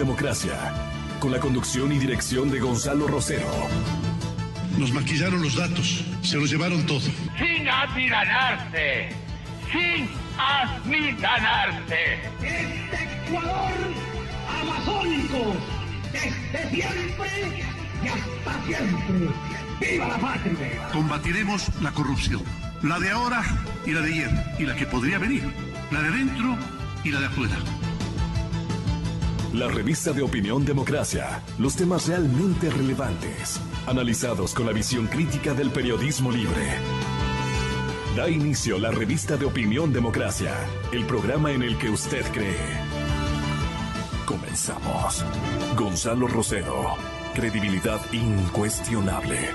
Democracia, con la conducción y dirección de Gonzalo Rosero. Nos maquillaron los datos, se los llevaron todo. Sin atiranarse, sin amilanarse. Este Ecuador amazónico, desde siempre y hasta siempre. ¡Viva la patria! Combatiremos la corrupción, la de ahora y la de ayer, y la que podría venir, la de dentro y la de afuera. La revista de Opinión Democracia, los temas realmente relevantes, analizados con la visión crítica del periodismo libre. Da inicio la revista de Opinión Democracia, el programa en el que usted cree. Comenzamos. Gonzalo Rosero, credibilidad incuestionable.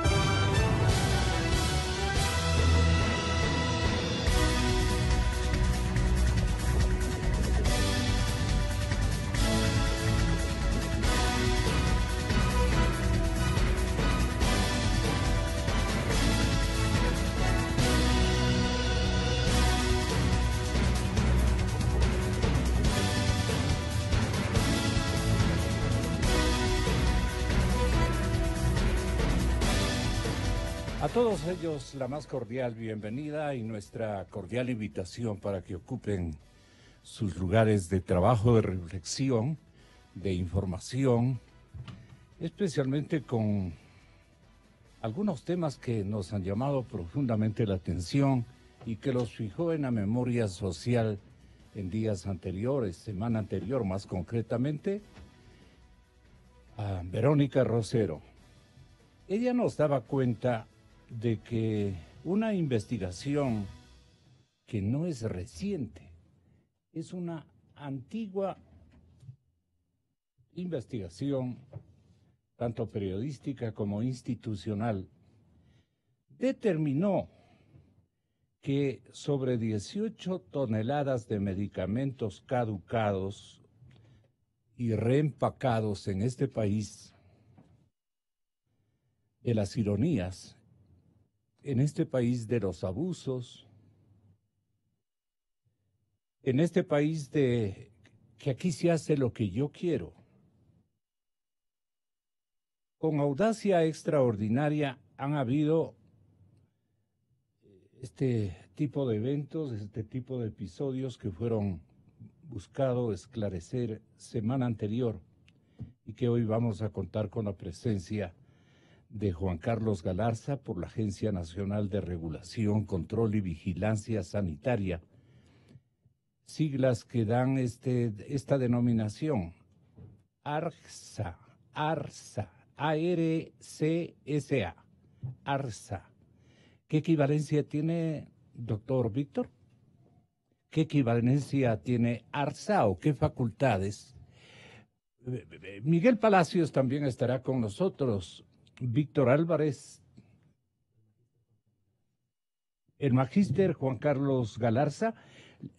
A todos ellos la más cordial bienvenida y nuestra cordial invitación para que ocupen sus lugares de trabajo, de reflexión, de información, especialmente con algunos temas que nos han llamado profundamente la atención y que los fijó en la memoria social en días anteriores, semana anterior más concretamente, a Verónica Rosero. Ella nos daba cuenta de que una investigación que no es reciente, es una antigua investigación, tanto periodística como institucional, determinó que sobre 18 toneladas de medicamentos caducados y reempacados en este país, de las ironías, en este país de los abusos, en este país de que aquí se hace lo que yo quiero. Con audacia extraordinaria han habido este tipo de eventos, este tipo de episodios que fueron buscados esclarecer semana anterior y que hoy vamos a contar con la presencia de Juan Carlos Galarza por la Agencia Nacional de Regulación, Control y Vigilancia Sanitaria, siglas que dan esta denominación, ARCSA, A-R-C-S-A, ARCSA. ¿Qué equivalencia tiene, doctor Víctor? ¿Qué equivalencia tiene ARCSA o qué facultades? Miguel Palacios también estará con nosotros. Víctor Álvarez, el magíster Juan Carlos Galarza,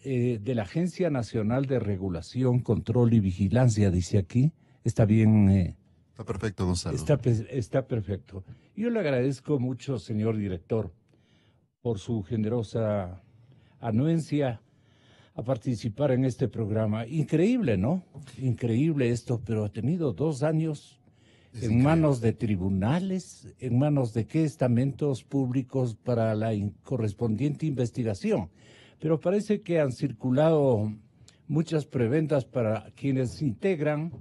de la Agencia Nacional de Regulación, Control y Vigilancia, dice aquí. ¿Está bien? Está perfecto, Gonzalo. Está perfecto. Yo le agradezco mucho, señor director, por su generosa anuencia a participar en este programa. Increíble, ¿no? Increíble esto, pero ha tenido 2 años en manos de tribunales, en manos de qué estamentos públicos para la correspondiente investigación. Pero parece que han circulado muchas preventas para quienes integran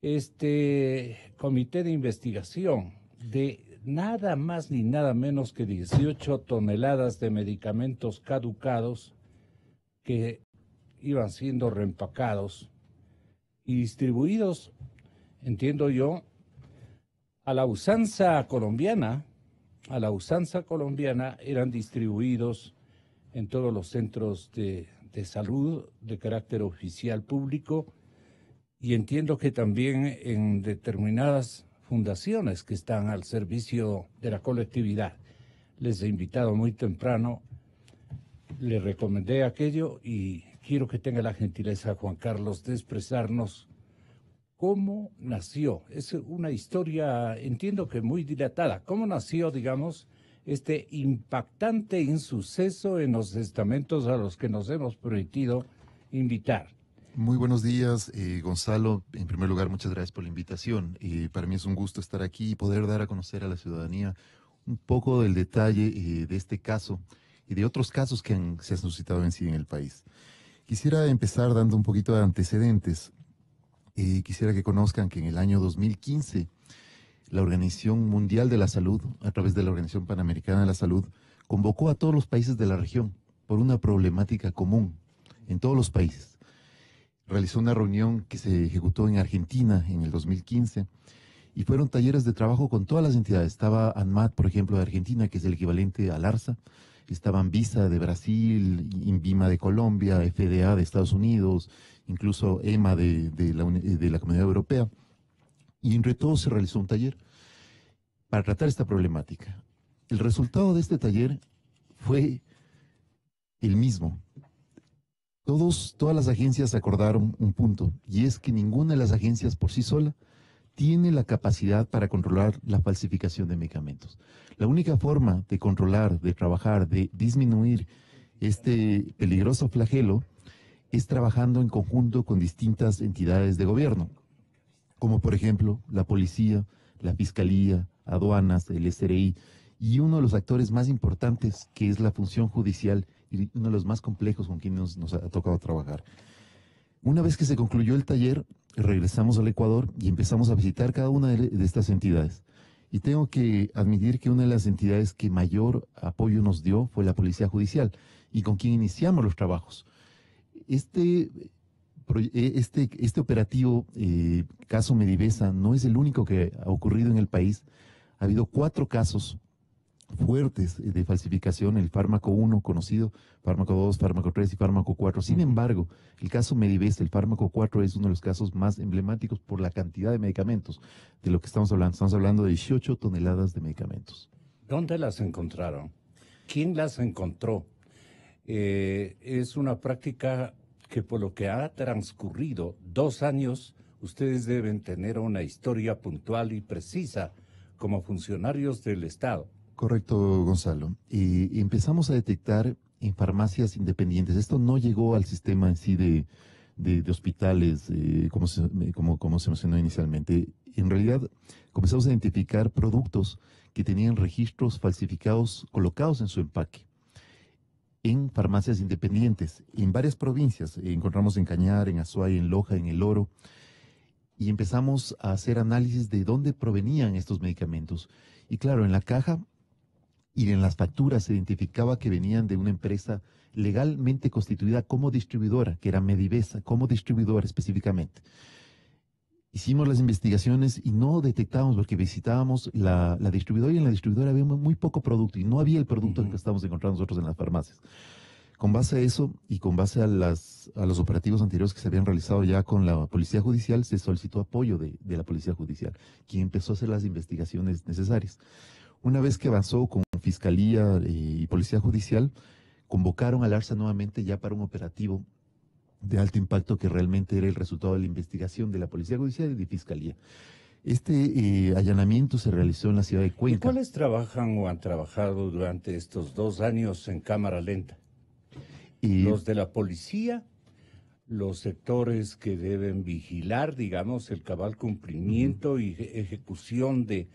este comité de investigación de nada más ni nada menos que 18 toneladas de medicamentos caducados que iban siendo reempacados y distribuidos, entiendo yo, a la usanza colombiana eran distribuidos en todos los centros de salud de carácter oficial público y entiendo que también en determinadas fundaciones que están al servicio de la colectividad. Les he invitado muy temprano, les recomendé aquello y quiero que tenga la gentileza, Juan Carlos, de expresarnos cómo nació. Es una historia, entiendo que muy dilatada. ¿Cómo nació, digamos, este impactante insuceso en los estamentos a los que nos hemos permitido invitar? Muy buenos días, Gonzalo. En primer lugar, muchas gracias por la invitación. Para mí es un gusto estar aquí y poder dar a conocer a la ciudadanía un poco del detalle de este caso y de otros casos que se han suscitado en sí en el país. Quisiera empezar dando un poquito de antecedentes. Quisiera que conozcan que en el año 2015, la Organización Mundial de la Salud, a través de la Organización Panamericana de la Salud, convocó a todos los países de la región por una problemática común en todos los países. Realizó una reunión que se ejecutó en Argentina en el 2015 y fueron talleres de trabajo con todas las entidades. Estaba ANMAT, por ejemplo, de Argentina, que es el equivalente al ARSA. Estaba ANVISA de Brasil, INVIMA de Colombia, FDA de Estados Unidos, incluso EMA de la Comunidad Europea. Y entre todos se realizó un taller para tratar esta problemática. El resultado de este taller fue el mismo. Todas las agencias acordaron un punto, y es que ninguna de las agencias por sí sola tiene la capacidad para controlar la falsificación de medicamentos. La única forma de controlar, de trabajar, de disminuir este peligroso flagelo es trabajando en conjunto con distintas entidades de gobierno, como por ejemplo la policía, la fiscalía, aduanas, el SRI, y uno de los actores más importantes, que es la función judicial, y uno de los más complejos con quienes nos ha tocado trabajar. Una vez que se concluyó el taller, regresamos al Ecuador y empezamos a visitar cada una de estas entidades. Y tengo que admitir que una de las entidades que mayor apoyo nos dio fue la Policía Judicial, y con quien iniciamos los trabajos. Este operativo, caso Medivesa, no es el único que ha ocurrido en el país. Ha habido 4 casos fuertes de falsificación, el fármaco 1 conocido, fármaco 2, fármaco 3 y fármaco 4. Sin embargo, el caso Medivesa, el fármaco 4, es uno de los casos más emblemáticos por la cantidad de medicamentos de lo que estamos hablando. Estamos hablando de 18 toneladas de medicamentos. ¿Dónde las encontraron? ¿Quién las encontró? Es una práctica que, por lo que ha transcurrido 2 años, ustedes deben tener una historia puntual y precisa como funcionarios del Estado. Correcto, Gonzalo. Empezamos a detectar en farmacias independientes. Esto no llegó al sistema en sí de hospitales, como se mencionó inicialmente. En realidad, comenzamos a identificar productos que tenían registros falsificados colocados en su empaque en farmacias independientes, en varias provincias. Encontramos en Cañar, en Azuay, en Loja, en El Oro, y empezamos a hacer análisis de dónde provenían estos medicamentos. Y claro, en la caja y en las facturas se identificaba que venían de una empresa legalmente constituida como distribuidora, que era Medivesa, como distribuidora específicamente. Hicimos las investigaciones y no detectábamos, porque visitábamos la distribuidora, y en la distribuidora había muy poco producto y no había el producto que estábamos encontrando nosotros en las farmacias. Con base a eso y con base a los operativos anteriores que se habían realizado ya con la Policía Judicial, se solicitó apoyo de la Policía Judicial, quien empezó a hacer las investigaciones necesarias. Una vez que avanzó con Fiscalía y Policía Judicial, convocaron al ARSA nuevamente ya para un operativo de alto impacto que realmente era el resultado de la investigación de la Policía Judicial y de Fiscalía. Este allanamiento se realizó en la ciudad de Cuenca. ¿Y cuáles trabajan o han trabajado durante estos 2 años en cámara lenta? Los de la policía, los sectores que deben vigilar, digamos, el cabal cumplimiento y ejecución de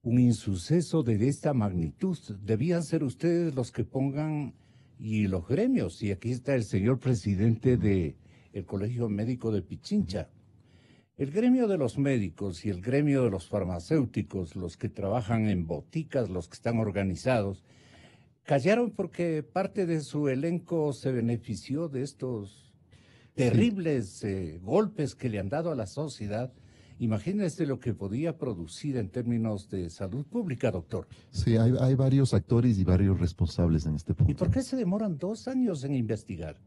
un insuceso de esta magnitud. Debían ser ustedes los que pongan, y los gremios, y aquí está el señor presidente del Colegio Médico de Pichincha. El gremio de los médicos y el gremio de los farmacéuticos, los que trabajan en boticas, los que están organizados, callaron porque parte de su elenco se benefició de estos terribles golpes que le han dado a la sociedad. Imagínese lo que podía producir en términos de salud pública, doctor. Sí, hay varios actores y varios responsables en este punto. ¿Y por qué se demoran 2 años en investigar?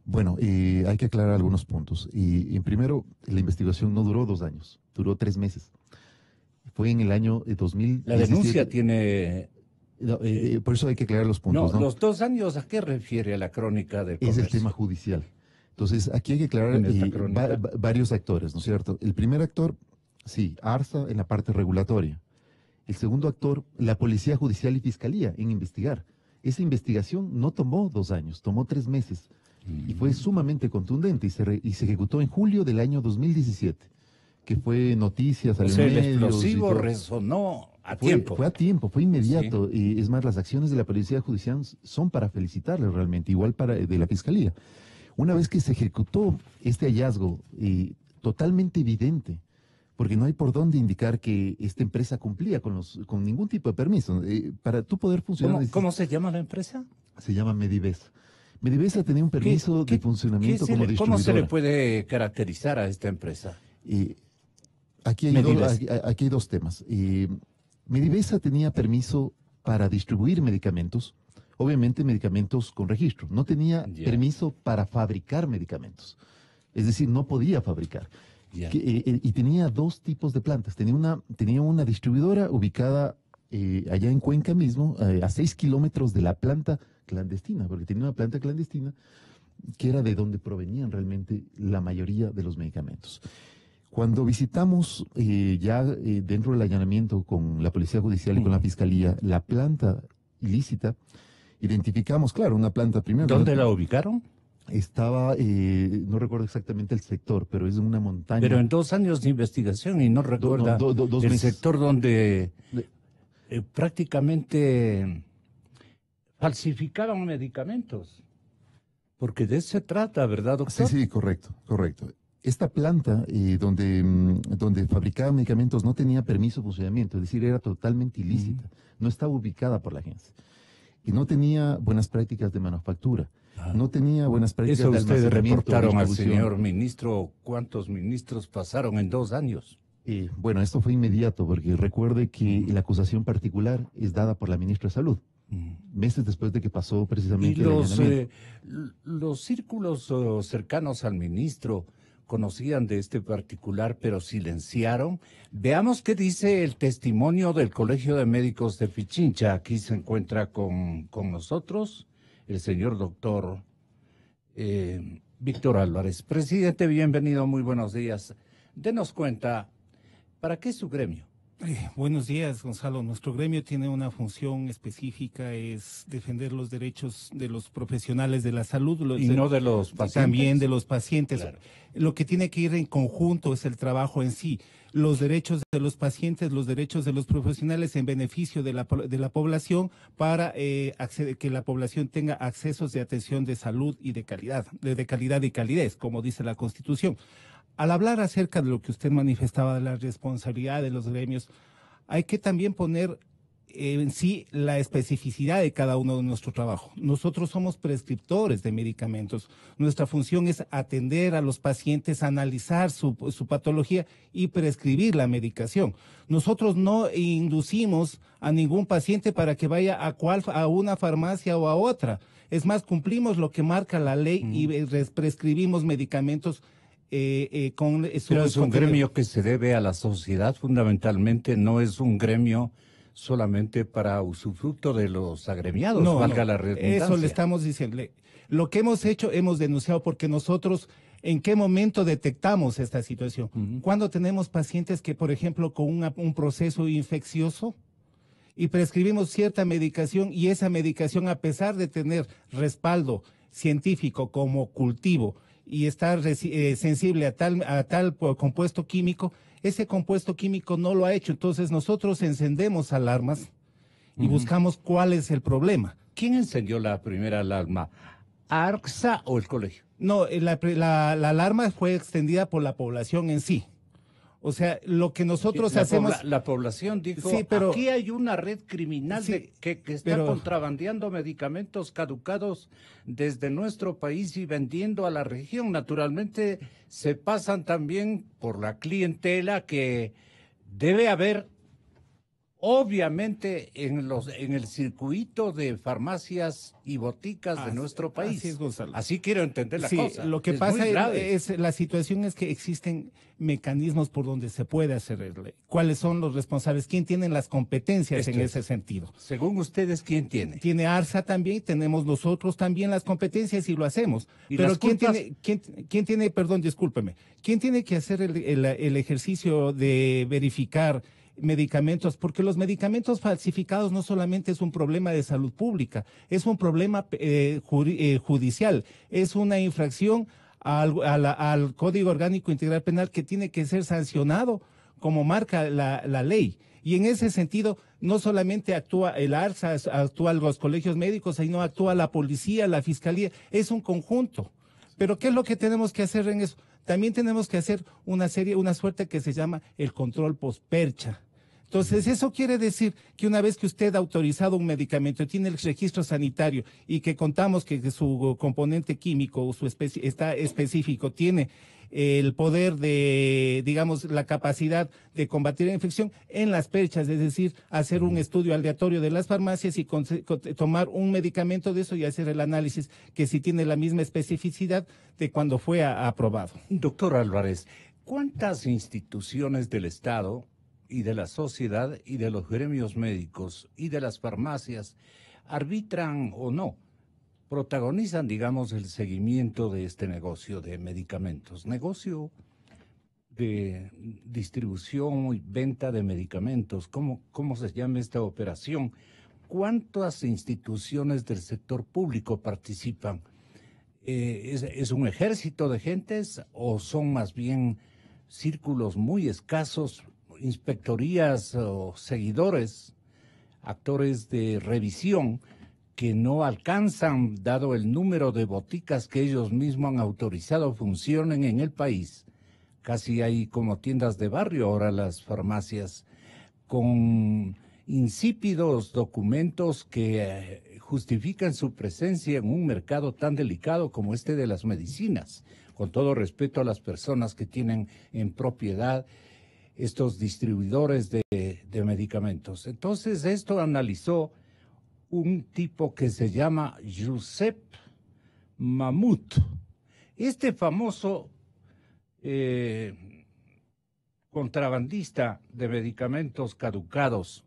Bueno, hay que aclarar algunos puntos. Y primero, la investigación no duró 2 años, duró 3 meses. Fue en el año 2017. La denuncia tiene... por eso hay que aclarar los puntos. No, los 2 años, ¿a qué refiere la crónica de comercio? Es el tema judicial. Entonces, aquí hay que aclarar varios actores, ¿no es cierto? El primer actor, sí, ARSA en la parte regulatoria. El segundo actor, la Policía Judicial y Fiscalía en investigar. Esa investigación no tomó 2 años, tomó 3 meses. Y fue sumamente contundente y se ejecutó en julio del año 2017, que fue noticias, O sea, el explosivo resonó a tiempo. Fue a tiempo, fue inmediato. Sí. Y es más, las acciones de la Policía Judicial son para felicitarle realmente, igual de la Fiscalía. Una vez que se ejecutó este hallazgo, totalmente evidente, porque no hay por dónde indicar que esta empresa cumplía con ningún tipo de permiso. Para tú poder funcionar... ¿Cómo se llama la empresa? Se llama Medivesa. Medivesa tenía un permiso de funcionamiento como distribuidora. ¿Cómo se le puede caracterizar a esta empresa? Aquí hay dos temas. Medivesa tenía permiso para distribuir medicamentos, obviamente medicamentos con registro. No tenía permiso para fabricar medicamentos. Es decir, no podía fabricar. Y tenía dos tipos de plantas. Tenía una distribuidora ubicada allá en Cuenca mismo, a 6 kilómetros de la planta clandestina, porque tenía una planta clandestina que era de donde provenían realmente la mayoría de los medicamentos. Cuando visitamos dentro del allanamiento con la Policía Judicial y con la Fiscalía, la planta ilícita, identificamos, claro, una planta primero. ¿Dónde la ubicaron? Estaba, no recuerdo exactamente el sector, pero es una montaña. Pero en 2 años de investigación y no recuerda el meses. Sector donde prácticamente falsificaban medicamentos. Porque de eso se trata, ¿verdad, doctor? Sí, correcto. Esta planta donde fabricaban medicamentos no tenía permiso de funcionamiento, es decir, era totalmente ilícita. No estaba ubicada por la agencia. Y no tenía buenas prácticas de manufactura. No tenía buenas prácticas de almacenamiento. Eso ustedes reportaron al señor ministro. ¿Cuántos ministros pasaron en 2 años? Bueno, esto fue inmediato, porque recuerde que la acusación particular es dada por la ministra de Salud, meses después de que pasó precisamente el allanamiento. Los círculos cercanos al ministro conocían de este particular, pero silenciaron. Veamos qué dice el testimonio del Colegio de Médicos de Pichincha. Aquí se encuentra con nosotros el señor doctor Víctor Álvarez. Presidente, bienvenido, muy buenos días. Denos cuenta, ¿para qué es su gremio? Buenos días, Gonzalo. Nuestro gremio tiene una función específica, es defender los derechos de los profesionales de la salud. No de los pacientes. También de los pacientes. Claro. Lo que tiene que ir en conjunto es el trabajo en sí. Los derechos de los pacientes, los derechos de los profesionales en beneficio de la población para que la población tenga accesos de atención de salud y de calidad y calidez, como dice la Constitución. Al hablar acerca de lo que usted manifestaba de la responsabilidad de los gremios, hay que también poner en sí la especificidad de cada uno de nuestro trabajo. Nosotros somos prescriptores de medicamentos. Nuestra función es atender a los pacientes, analizar su patología y prescribir la medicación. Nosotros no inducimos a ningún paciente para que vaya a una farmacia o a otra. Es más, cumplimos lo que marca la ley y prescribimos medicamentos. Pero es un gremio que se debe a la sociedad fundamentalmente, no es un gremio solamente para usufructo de los agremiados, valga la redundancia. Eso le estamos diciendo. Lo que hemos hecho, hemos denunciado, porque nosotros, ¿en qué momento detectamos esta situación? Cuando tenemos pacientes que, por ejemplo, con un proceso infeccioso, y prescribimos cierta medicación, y esa medicación, a pesar de tener respaldo científico como cultivo, y estar sensible a tal compuesto químico, ese compuesto químico no lo ha hecho. Entonces nosotros encendemos alarmas y buscamos cuál es el problema. ¿Quién encendió la primera alarma? ¿ARCSA o el colegio? No, la alarma fue extendida por la población en sí. O sea, lo que nosotros hacemos... La población dijo, sí, pero, aquí hay una red criminal que está contrabandeando medicamentos caducados desde nuestro país y vendiendo a la región. Naturalmente, se pasan también por la clientela que debe haber, obviamente, en el circuito de farmacias y boticas de nuestro país. Así es, Gonzalo. Así quiero entender la cosa. Lo que pasa es la situación es que existen mecanismos por donde se puede hacer. ¿Cuáles son los responsables? ¿Quién tiene las competencias en ese sentido? Según ustedes, ¿quién tiene? Tiene ARSA también, tenemos nosotros también las competencias y lo hacemos. Pero ¿quién tiene, perdón, discúlpeme, quién tiene que hacer el ejercicio de verificar medicamentos, porque los medicamentos falsificados no solamente es un problema de salud pública, es un problema judicial, es una infracción al Código Orgánico Integral Penal que tiene que ser sancionado como marca la ley. Y en ese sentido, no solamente actúa el ARSA, actúan los colegios médicos, sino actúa la policía, la fiscalía, es un conjunto. Pero ¿qué es lo que tenemos que hacer en eso? También tenemos que hacer una suerte que se llama el control postpercha. Entonces, eso quiere decir que una vez que usted ha autorizado un medicamento, tiene el registro sanitario y que contamos que su componente químico o su especie está específico, tiene el poder de, digamos, la capacidad de combatir la infección en las perchas, es decir, hacer un estudio aleatorio de las farmacias y tomar un medicamento de eso y hacer el análisis que si tiene la misma especificidad de cuando fue aprobado. Doctor Álvarez, ¿cuántas instituciones del Estado y de la sociedad y de los gremios médicos y de las farmacias arbitran o no, protagonizan, digamos, el seguimiento de este negocio de medicamentos, negocio de distribución y venta de medicamentos? ¿Cómo se llama esta operación? ¿Cuántas instituciones del sector público participan? ¿Es un ejército de gentes o son más bien círculos muy escasos, inspectorías o seguidores, actores de revisión que no alcanzan, dado el número de boticas que ellos mismos han autorizado funcionen en el país? Casi hay como tiendas de barrio ahora las farmacias, con insípidos documentos que justifican su presencia en un mercado tan delicado como este de las medicinas, con todo respeto a las personas que tienen en propiedad estos distribuidores de medicamentos. Entonces, esto analizó un tipo que se llama Josep Mahmoud. Este famoso contrabandista de medicamentos caducados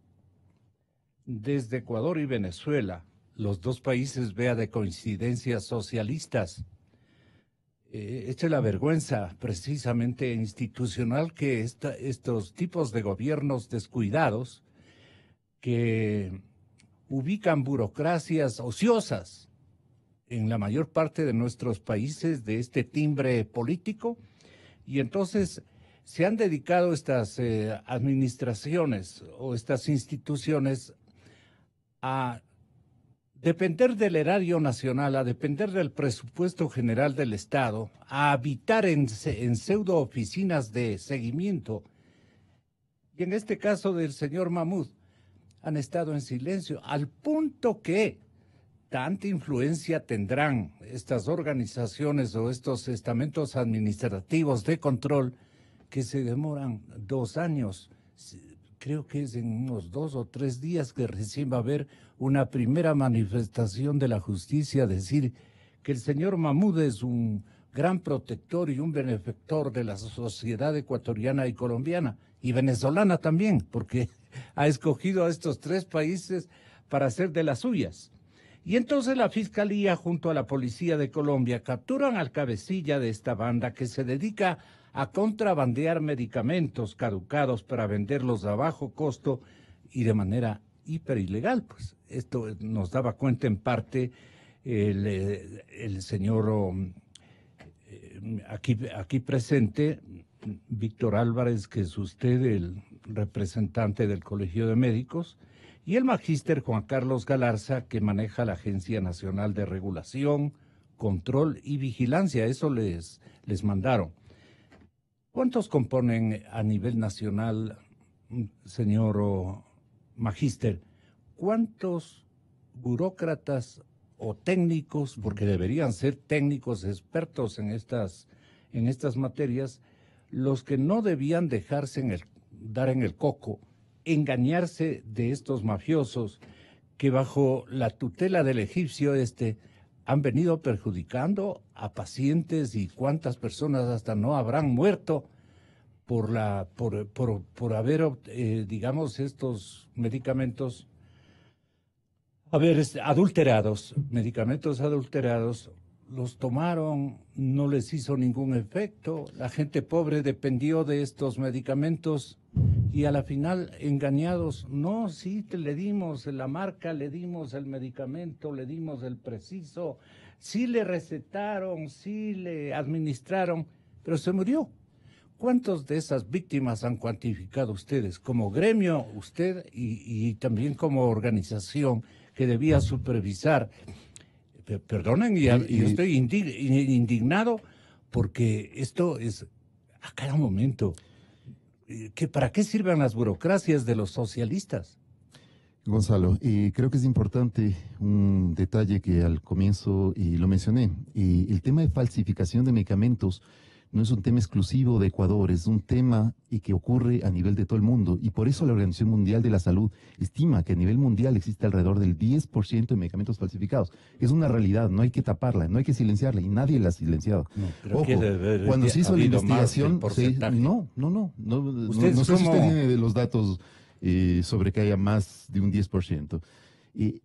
desde Ecuador y Venezuela, los dos países, vea, de coincidencias socialistas. Esta es la vergüenza precisamente institucional que estos tipos de gobiernos descuidados que ubican burocracias ociosas en la mayor parte de nuestros países de este timbre político, y entonces se han dedicado estas administraciones o estas instituciones a depender del erario nacional, a depender del presupuesto general del Estado, a habitar en pseudo oficinas de seguimiento. Y en este caso del señor Mahmoud, han estado en silencio, al punto que tanta influencia tendrán estas organizaciones o estos estamentos administrativos de control que se demoran 2 años. Creo que es en unos 2 o 3 días que recién va a haber una primera manifestación de la justicia, decir que el señor Mahmoud es un gran protector y un benefactor de la sociedad ecuatoriana y colombiana, y venezolana también, porque ha escogido a estos 3 países para hacer de las suyas. Y entonces la Fiscalía junto a la Policía de Colombia capturan al cabecilla de esta banda que se dedica a contrabandear medicamentos caducados para venderlos a bajo costo y de manera hiperilegal. Pues esto nos daba cuenta en parte el señor aquí presente, Víctor Álvarez, que es usted el representante del Colegio de Médicos, y el magíster Juan Carlos Galarza, que maneja la Agencia Nacional de Regulación, Control y Vigilancia. Eso les mandaron. ¿Cuántos componen a nivel nacional, señor magíster? ¿Cuántos burócratas o técnicos, porque deberían ser técnicos expertos en estas materias, los que no debían dejarse dar en el coco, engañarse de estos mafiosos que bajo la tutela del egipcio han venido perjudicando a pacientes, y cuántas personas hasta no habrán muerto por haber, digamos, estos medicamentos medicamentos adulterados, los tomaron, no les hizo ningún efecto, la gente pobre dependió de estos medicamentos y a la final engañados, no, sí, le dimos la marca, le dimos el medicamento, le dimos el preciso, sí le recetaron, sí le administraron, pero se murió. ¿Cuántas de esas víctimas han cuantificado ustedes como gremio, usted y también como organización que debía supervisar? Perdonen, y yo estoy indignado porque esto es a cada momento. ¿Para qué sirven las burocracias de los socialistas? Gonzalo, creo que es importante un detalle que al comienzo lo mencioné. El tema de falsificación de medicamentos no es un tema exclusivo de Ecuador, es un tema que ocurre a nivel de todo el mundo. Y por eso la Organización Mundial de la Salud estima que a nivel mundial existe alrededor del 10% de medicamentos falsificados. Es una realidad, no hay que taparla, no hay que silenciarla, y nadie la ha silenciado. No, Ojo, cuando se hizo la investigación, no sé si usted tiene los datos sobre que haya más de un 10%.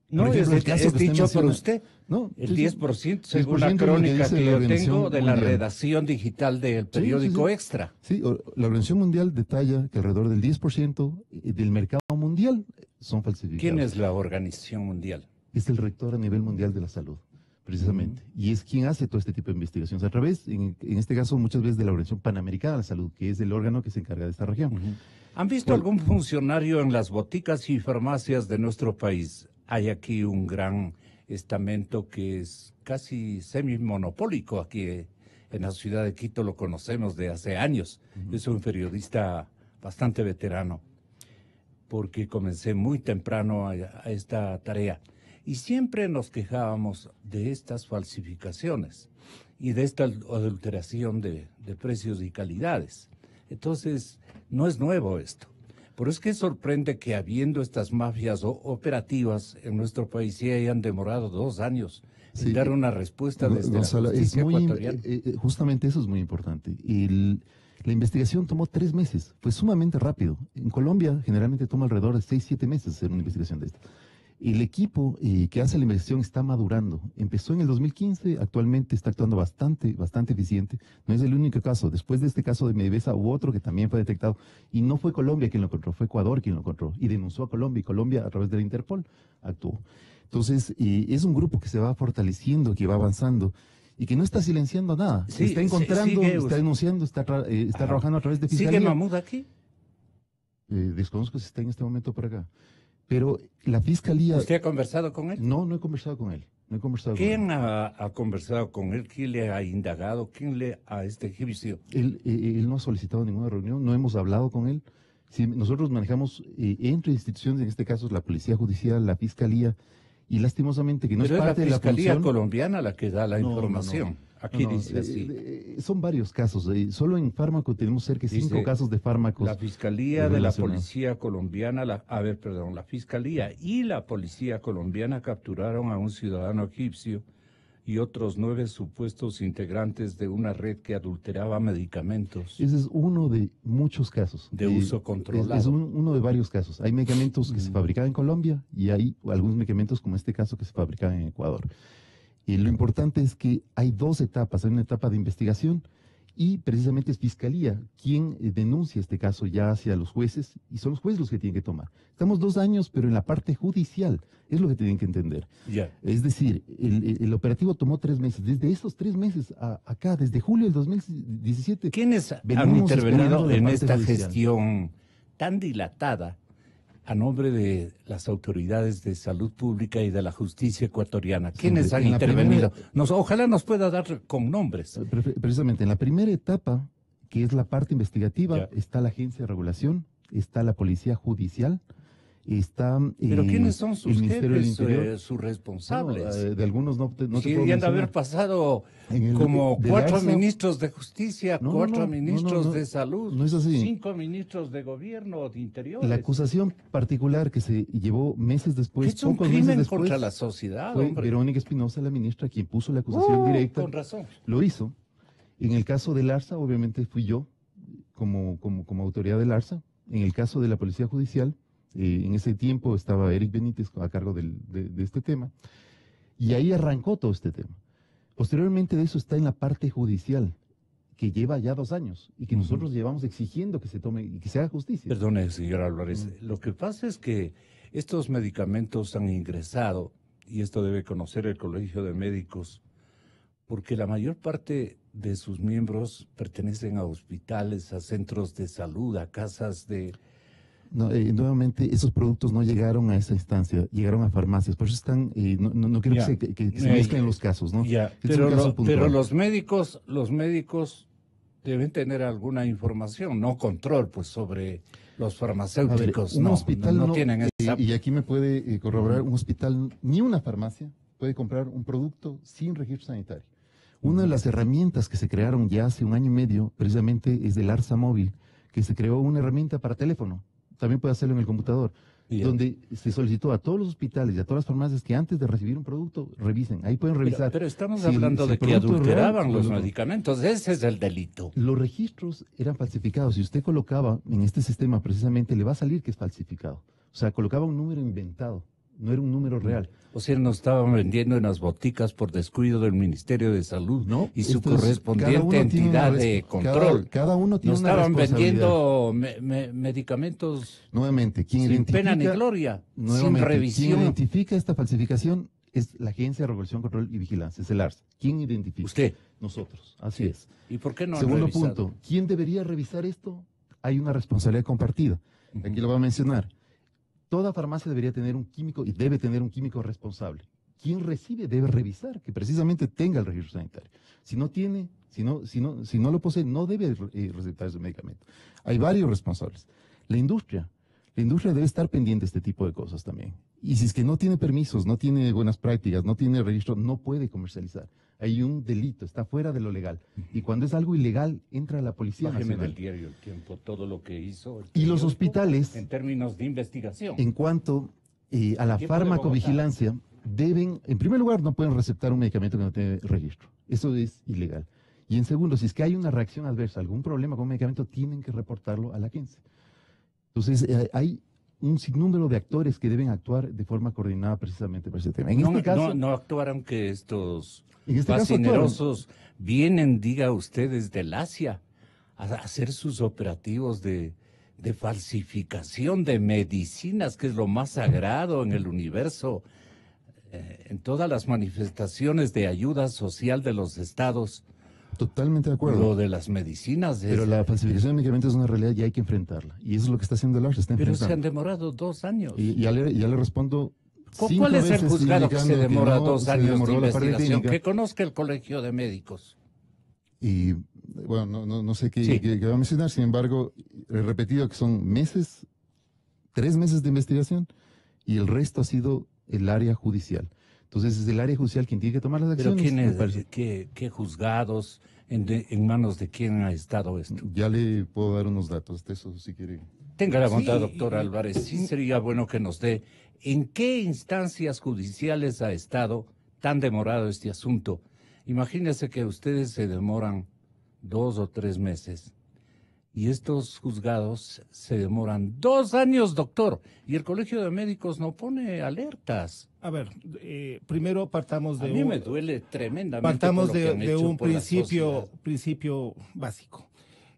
No, es dicho por usted. No, el 10%, según la crónica que yo tengo de la redacción digital del periódico Extra. Sí, la Organización Mundial detalla que alrededor del 10% del mercado mundial son falsificados. ¿Quién es la Organización Mundial? Es el rector a nivel mundial de la salud, precisamente. Y es quien hace todo este tipo de investigaciones a través, en este caso, muchas veces de la Organización Panamericana de la Salud, que es el órgano que se encarga de esta región. ¿Han visto algún funcionario en las boticas y farmacias de nuestro país? Hay aquí un gran estamento que es casi semi-monopólico aquí en la ciudad de Quito, lo conocemos de hace años. Yo soy un periodista bastante veterano, porque comencé muy temprano a esta tarea. Y siempre nos quejábamos de estas falsificaciones y de esta adulteración de precios y calidades. Entonces, no es nuevo esto. Pero es que sorprende que habiendo estas mafias operativas en nuestro país sí hayan demorado 2 años en dar una respuesta desde Gonzalo, la justicia ecuatoriana. Justamente eso es muy importante. La investigación tomó 3 meses, fue sumamente rápido. En Colombia generalmente toma alrededor de 6-7 meses hacer una investigación de esta. El equipo que hace la investigación está madurando. Empezó en el 2015, actualmente está actuando bastante eficiente. No es el único caso. Después de este caso de Medivesa hubo otro que también fue detectado. Y no fue Colombia quien lo encontró, fue Ecuador quien lo encontró. Y denunció a Colombia, y Colombia a través de la Interpol actuó. Entonces, es un grupo que se va fortaleciendo, que va avanzando y que no está silenciando nada. Sí, está encontrando, está denunciando, está trabajando a través de fiscalía. ¿Sigue Mahmoud aquí? Desconozco si está en este momento por acá. Pero la fiscalía... ¿Usted ha conversado con él? No he conversado con él. ¿Quién ha conversado con él? ¿Quién le ha indagado? ¿Quién le a este juicio? Él no ha solicitado ninguna reunión, no hemos hablado con él. Si nosotros manejamos entre instituciones, en este caso la Policía Judicial, la Fiscalía, y lastimosamente que no pero es parte de la Fiscalía función colombiana la que da la información. Aquí dice así. Son varios casos. Solo en fármaco tenemos cerca de 5 casos de fármacos. La Fiscalía de la Policía Colombiana, la Fiscalía y la Policía Colombiana capturaron a un ciudadano egipcio y otros 9 supuestos integrantes de una red que adulteraba medicamentos. Ese es uno de muchos casos. De uso controlado. Es uno de varios casos. Hay medicamentos que se fabricaban en Colombia y hay algunos medicamentos como este caso que se fabricaban en Ecuador. Y lo importante es que hay 2 etapas. Hay una etapa de investigación y precisamente es Fiscalía quien denuncia este caso ya hacia los jueces, y son los jueces los que tienen que tomar. Estamos 2 años, pero en la parte judicial, es lo que tienen que entender. Es decir, el operativo tomó 3 meses. Desde esos 3 meses acá, desde julio del 2017... ¿Quiénes han intervenido en esta gestión tan dilatada a nombre de las autoridades de salud pública y de la justicia ecuatoriana? ¿Quiénes han intervenido? Ojalá nos pueda dar con nombres. Precisamente, en la primera etapa, que es la parte investigativa, está la Agencia de Regulación, está la Policía Judicial, está ¿Pero quiénes son sus jefes, sus responsables? De algunos no te puedo mencionar. De haber pasado como 4 ministros de Justicia, 4 ministros de Salud, no es así. 5 ministros de Gobierno, de Interior. La acusación particular que se llevó meses después, es un crimen contra la sociedad, fue hombre. Verónica Espinosa, la ministra, quien puso la acusación directa. Con razón. Lo hizo. En el caso del ARSA, obviamente fui yo, como autoridad del ARSA. En el caso de la Policía Judicial, en ese tiempo estaba Eric Benítez a cargo de este tema, y ahí arrancó todo este tema. Posteriormente de eso está en la parte judicial, que lleva ya 2 años y que nosotros llevamos exigiendo que se tome y que se haga justicia. Perdone, señor Álvarez, lo que pasa es que estos medicamentos han ingresado, y esto debe conocer el Colegio de Médicos, porque la mayor parte de sus miembros pertenecen a hospitales, a centros de salud, a casas de... No, nuevamente, esos productos no llegaron a esa instancia, llegaron a farmacias. Por eso están, no quiero Ya. que se mezclen los casos, ¿no? Ya, Este es un caso puntual. pero los médicos deben tener alguna información, no control, pues, sobre los farmacéuticos. Un hospital no tienen esa... y aquí me puede corroborar, un hospital, ni una farmacia puede comprar un producto sin registro sanitario. Una de las herramientas que se crearon ya hace 1 año y medio, precisamente, es del ARSA Móvil, que se creó una herramienta para teléfono. También puede hacerlo en el computador, donde se solicitó a todos los hospitales y a todas las farmacias que antes de recibir un producto, revisen. Ahí pueden revisar. Pero estamos si hablando si de el que producto es real adulteraban o los no. medicamentos. Ese es el delito. Los registros eran falsificados. Si usted colocaba en este sistema, precisamente, le va a salir que es falsificado. O sea, colocaba un número inventado, no era un número real. O sea, nos estaban vendiendo en las boticas por descuido del Ministerio de Salud No, y su esto es- cada correspondiente uno tiene entidad una de resp- control. Cada uno tiene Nos una estaban responsabilidad. vendiendo medicamentos Nuevamente, quien sin identifica, pena ni gloria, sin nuevamente, quien revisión. identifica esta falsificación es la Agencia de Regulación, Control y Vigilancia, es el ARSA. ¿Quién identifica? Usted. Nosotros, así Sí. es. ¿Y por qué no han Segundo revisado? punto, ¿quién debería revisar esto? Hay una responsabilidad compartida. Aquí lo voy a mencionar. Toda farmacia debería tener un químico y debe tener un químico responsable. Quien recibe debe revisar que precisamente tenga el registro sanitario. Si no tiene, si no lo posee, no debe recetar ese medicamento. Hay varios responsables. La industria debe estar pendiente de este tipo de cosas también. Y si es que no tiene permisos, no tiene buenas prácticas, no tiene registro, no puede comercializar. Hay un delito, está fuera de lo legal. Y cuando es algo ilegal, entra la Policía Bájeme Nacional. del diario El Tiempo todo lo que hizo. el Y los periódico hospitales, en términos de investigación. en cuanto a la Tiempo de farmacovigilancia, deben, en primer lugar, no pueden recetar un medicamento que no tiene registro. Eso es ilegal. Y en segundo, si es que hay una reacción adversa, algún problema con un medicamento, tienen que reportarlo a la agencia. Entonces, hay un sinnúmero de actores que deben actuar de forma coordinada precisamente para ese tema. En este caso, no actuaron que estos en este caso fascinerosos vienen, diga usted, desde el Asia a hacer sus operativos de falsificación de medicinas, que es lo más sagrado en el universo, en todas las manifestaciones de ayuda social de los estados. totalmente de acuerdo. Lo de las medicinas es... Pero la falsificación de medicamentos es una realidad y hay que enfrentarla. Y eso es lo que está haciendo el ARSA, está Pero se han enfrentando. demorado 2 años. Y ya le respondo. ¿Cuál es el juzgado que se demora 2 años de demoró la parte investigación? técnica. Que conozca el Colegio de Médicos. Y bueno, no sé qué, Sí. qué va a mencionar, sin embargo, he repetido que son 3 meses de investigación y el resto ha sido el área judicial. Entonces es el área judicial quien tiene que tomar las Pero acciones. me parece. ¿qué juzgados, en manos de quién ha estado esto? Ya le puedo dar unos datos de eso si quiere. Tenga la bondad, Sí, doctor Álvarez, sí sería bueno que nos dé en qué instancias judiciales ha estado tan demorado este asunto. Imagínese que ustedes se demoran 2 o 3 meses y estos juzgados se demoran 2 años, doctor, y el Colegio de Médicos no pone alertas. A ver, primero partamos A de mí me duele tremendamente. partamos por lo que han de hecho un por la sociedad. principio básico.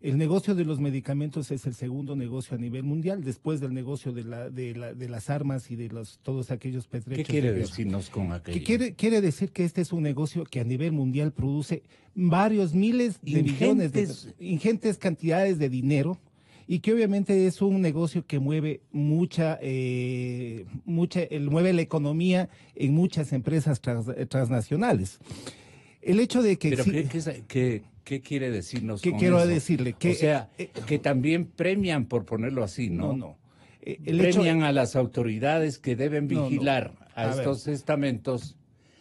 El negocio de los medicamentos es el segundo negocio a nivel mundial, después del negocio de las armas y de todos aquellos ¿Qué pertrechos. quiere de guerra. decirnos con aquello? Que quiere decir que este es un negocio que a nivel mundial produce varios miles de millones ingentes cantidades de dinero, y que obviamente es un negocio que mueve mueve la economía en muchas empresas transnacionales. El hecho de que ¿Pero exi- qué quiere decirnos ¿Qué con quiero eso? decirle? Que, o sea, que también premian, por ponerlo así, ¿no? no. El hecho, Premian a las autoridades que deben No, no. vigilar A a ver. estos estamentos.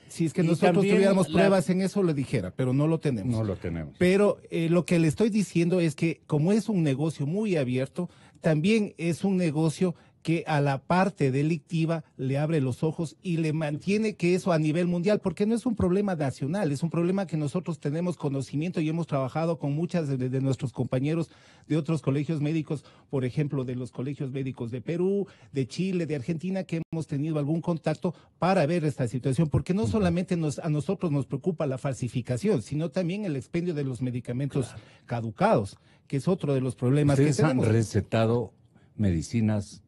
si es que y nosotros también tuviéramos la- pruebas en eso, lo dijera, pero no lo tenemos. No lo tenemos. Pero lo que le estoy diciendo es que como es un negocio muy abierto, también es un negocio que a la parte delictiva le abre los ojos y le mantiene que eso a nivel mundial, porque no es un problema nacional, es un problema que nosotros tenemos conocimiento y hemos trabajado con muchas de nuestros compañeros de otros colegios médicos, por ejemplo, de los colegios médicos de Perú, de Chile, de Argentina, que hemos tenido algún contacto para ver esta situación, porque no solamente a nosotros nos preocupa la falsificación, sino también el expendio de los medicamentos caducados, que es otro de los problemas que tenemos. Han recetado medicinas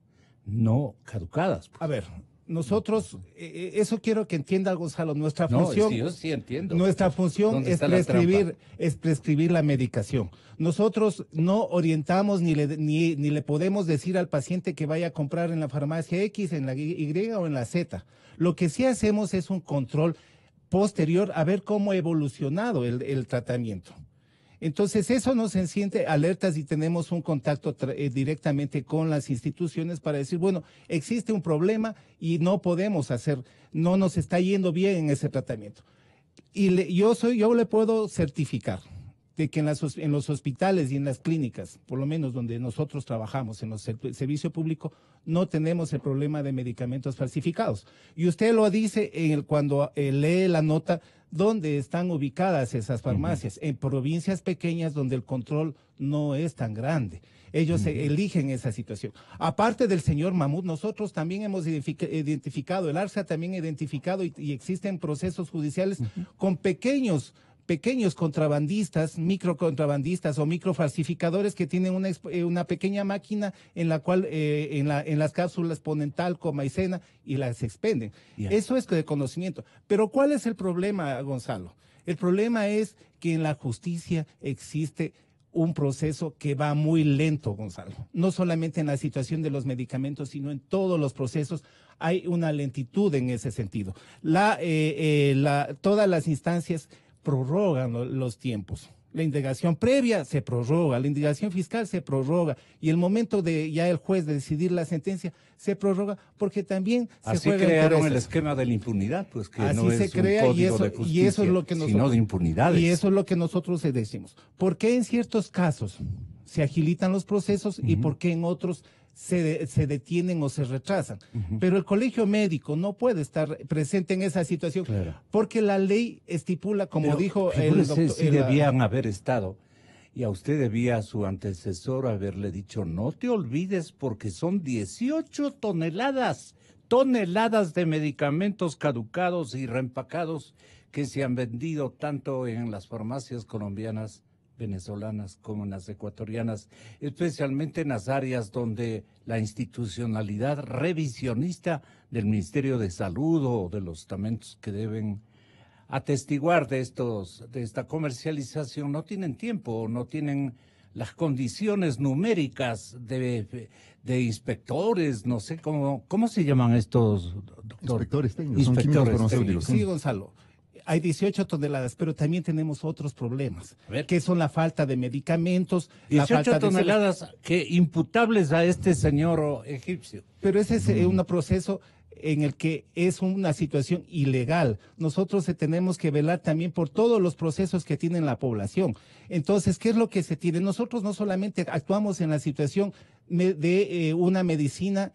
no caducadas. A ver, nosotros, eso quiero que entienda Gonzalo, nuestra función, yo sí entiendo. Nuestra función es prescribir la medicación. Nosotros no orientamos ni le podemos decir al paciente que vaya a comprar en la farmacia X, en la Y o en la Z. Lo que sí hacemos es un control posterior a ver cómo ha evolucionado el tratamiento. Entonces, eso nos enciende alertas y tenemos un contacto directamente con las instituciones para decir, bueno, existe un problema y no podemos no nos está yendo bien en ese tratamiento. Y yo le puedo certificar de que en los hospitales y en las clínicas, por lo menos donde nosotros trabajamos, en el servicio público, no tenemos el problema de medicamentos falsificados. Y usted lo dice cuando lee la nota donde están ubicadas esas farmacias, en provincias pequeñas donde el control no es tan grande. Ellos eligen esa situación. Aparte del señor Mahmoud, nosotros también hemos identificado, el ARSA también ha identificado y existen procesos judiciales con pequeños contrabandistas, microcontrabandistas o microfalsificadores que tienen una pequeña máquina en la cual en las cápsulas ponen talco, maicena y las expenden. Yeah. Eso es de conocimiento. Pero ¿cuál es el problema, Gonzalo? El problema es que en la justicia existe un proceso que va muy lento, Gonzalo. No solamente en la situación de los medicamentos, sino en todos los procesos hay una lentitud en ese sentido. Todas las instancias prorrogan los tiempos. La indagación previa se prorroga, la indagación fiscal se prorroga y el momento de ya el juez de decidir la sentencia se prorroga porque también así se juega crearon intereses. el esquema de la impunidad, pues que así no se es crea un código de justicia, y eso es lo que nosotros, sino de impunidades. Y eso es lo que nosotros decimos. ¿Por qué en ciertos casos se agilitan los procesos y por qué en otros se detienen o se retrasan? Pero el colegio médico no puede estar presente en esa situación porque la ley estipula, como dijo el doctor. Sí debían haber estado, y a usted debía a su antecesor haberle dicho, no te olvides porque son 18 toneladas de medicamentos caducados y reempacados que se han vendido tanto en las farmacias colombianas, venezolanas como en las ecuatorianas, especialmente en las áreas donde la institucionalidad revisionista del Ministerio de Salud o de los estamentos que deben atestiguar de esta comercialización no tienen tiempo, no tienen las condiciones numéricas de inspectores, no sé cómo se llaman estos, doctor. Inspectores técnicos, son químicos farmacéuticos. Sí, Gonzalo. Hay 18 toneladas, pero también tenemos otros problemas, que son la falta de medicamentos. 18 toneladas que imputables a este señor egipcio. Pero ese es un proceso en el que es una situación ilegal. Nosotros tenemos que velar también por todos los procesos que tiene la población. Entonces, ¿qué es lo que se tiene? Nosotros no solamente actuamos en la situación de una medicina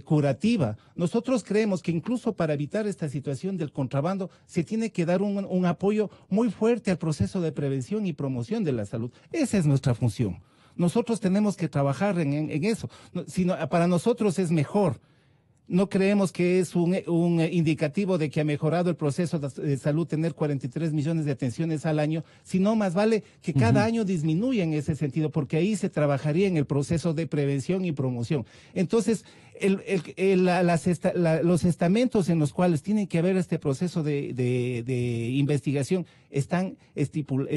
curativa. Nosotros creemos que incluso para evitar esta situación del contrabando se tiene que dar un apoyo muy fuerte al proceso de prevención y promoción de la salud. Esa es nuestra función. Nosotros tenemos que trabajar en eso. Para nosotros es mejor. No creemos que es un indicativo de que ha mejorado el proceso de salud tener 43 millones de atenciones al año, sino más vale que cada año disminuya en ese sentido, porque ahí se trabajaría en el proceso de prevención y promoción. Entonces, los estamentos en los cuales tiene que haber este proceso de investigación están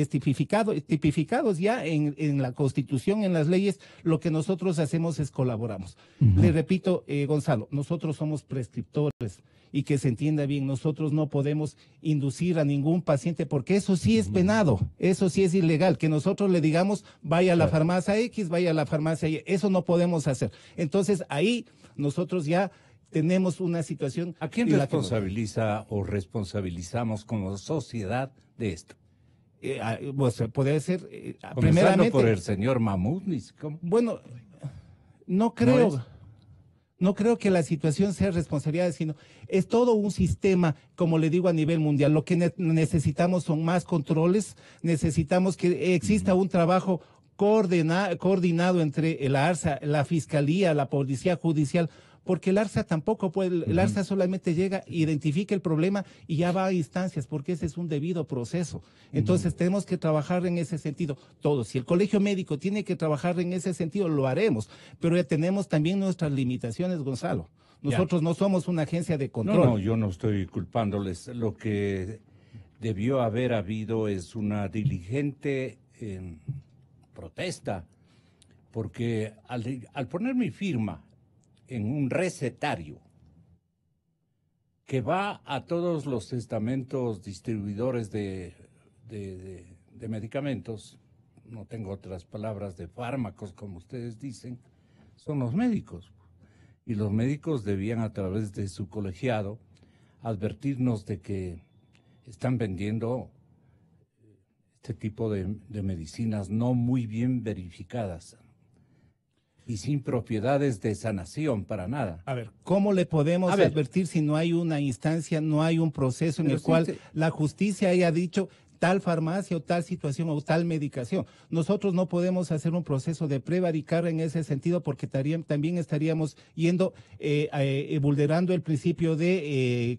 tipificados ya en la Constitución, en las leyes. Lo que nosotros hacemos es colaboramos. Le repito, Gonzalo, nosotros somos prescriptores y que se entienda bien, nosotros no podemos inducir a ningún paciente porque eso sí es penado, eso sí es ilegal, que nosotros le digamos vaya a la farmacia X, vaya a la farmacia Y, eso no podemos hacer. Entonces ahí nosotros ya tenemos una situación. ¿A quién responsabiliza o responsabilizamos como sociedad de esto? Pues puede ser primeramente por el señor Mahmoud. Bueno, no creo. No creo que la situación sea responsabilidad, sino es todo un sistema, como le digo, a nivel mundial. Lo que necesitamos son más controles, necesitamos que exista un trabajo coordinado entre el ARSA, la Fiscalía, la Policía Judicial, porque el ARSA tampoco puede, el ARSA solamente llega, identifica el problema y ya va a instancias, porque ese es un debido proceso. Entonces tenemos que trabajar en ese sentido, todos. Si el colegio médico tiene que trabajar en ese sentido, lo haremos, pero ya tenemos también nuestras limitaciones, Gonzalo. Nosotros no somos una agencia de control. No, yo no estoy culpándoles. Lo que debió haber habido es una diligente protesta, porque al poner mi firma en un recetario que va a todos los estamentos distribuidores de medicamentos, no tengo otras palabras, de fármacos, como ustedes dicen, son los médicos. Y los médicos debían, a través de su colegiado, advertirnos de que están vendiendo este tipo de medicinas no muy bien verificadas y sin propiedades de sanación para nada. A ver, ¿cómo le podemos advertir si no hay una instancia, no hay un proceso en el cual la justicia haya dicho tal farmacia o tal situación o tal medicación? Nosotros no podemos hacer un proceso de prevaricar en ese sentido, porque también estaríamos yendo, vulnerando el principio el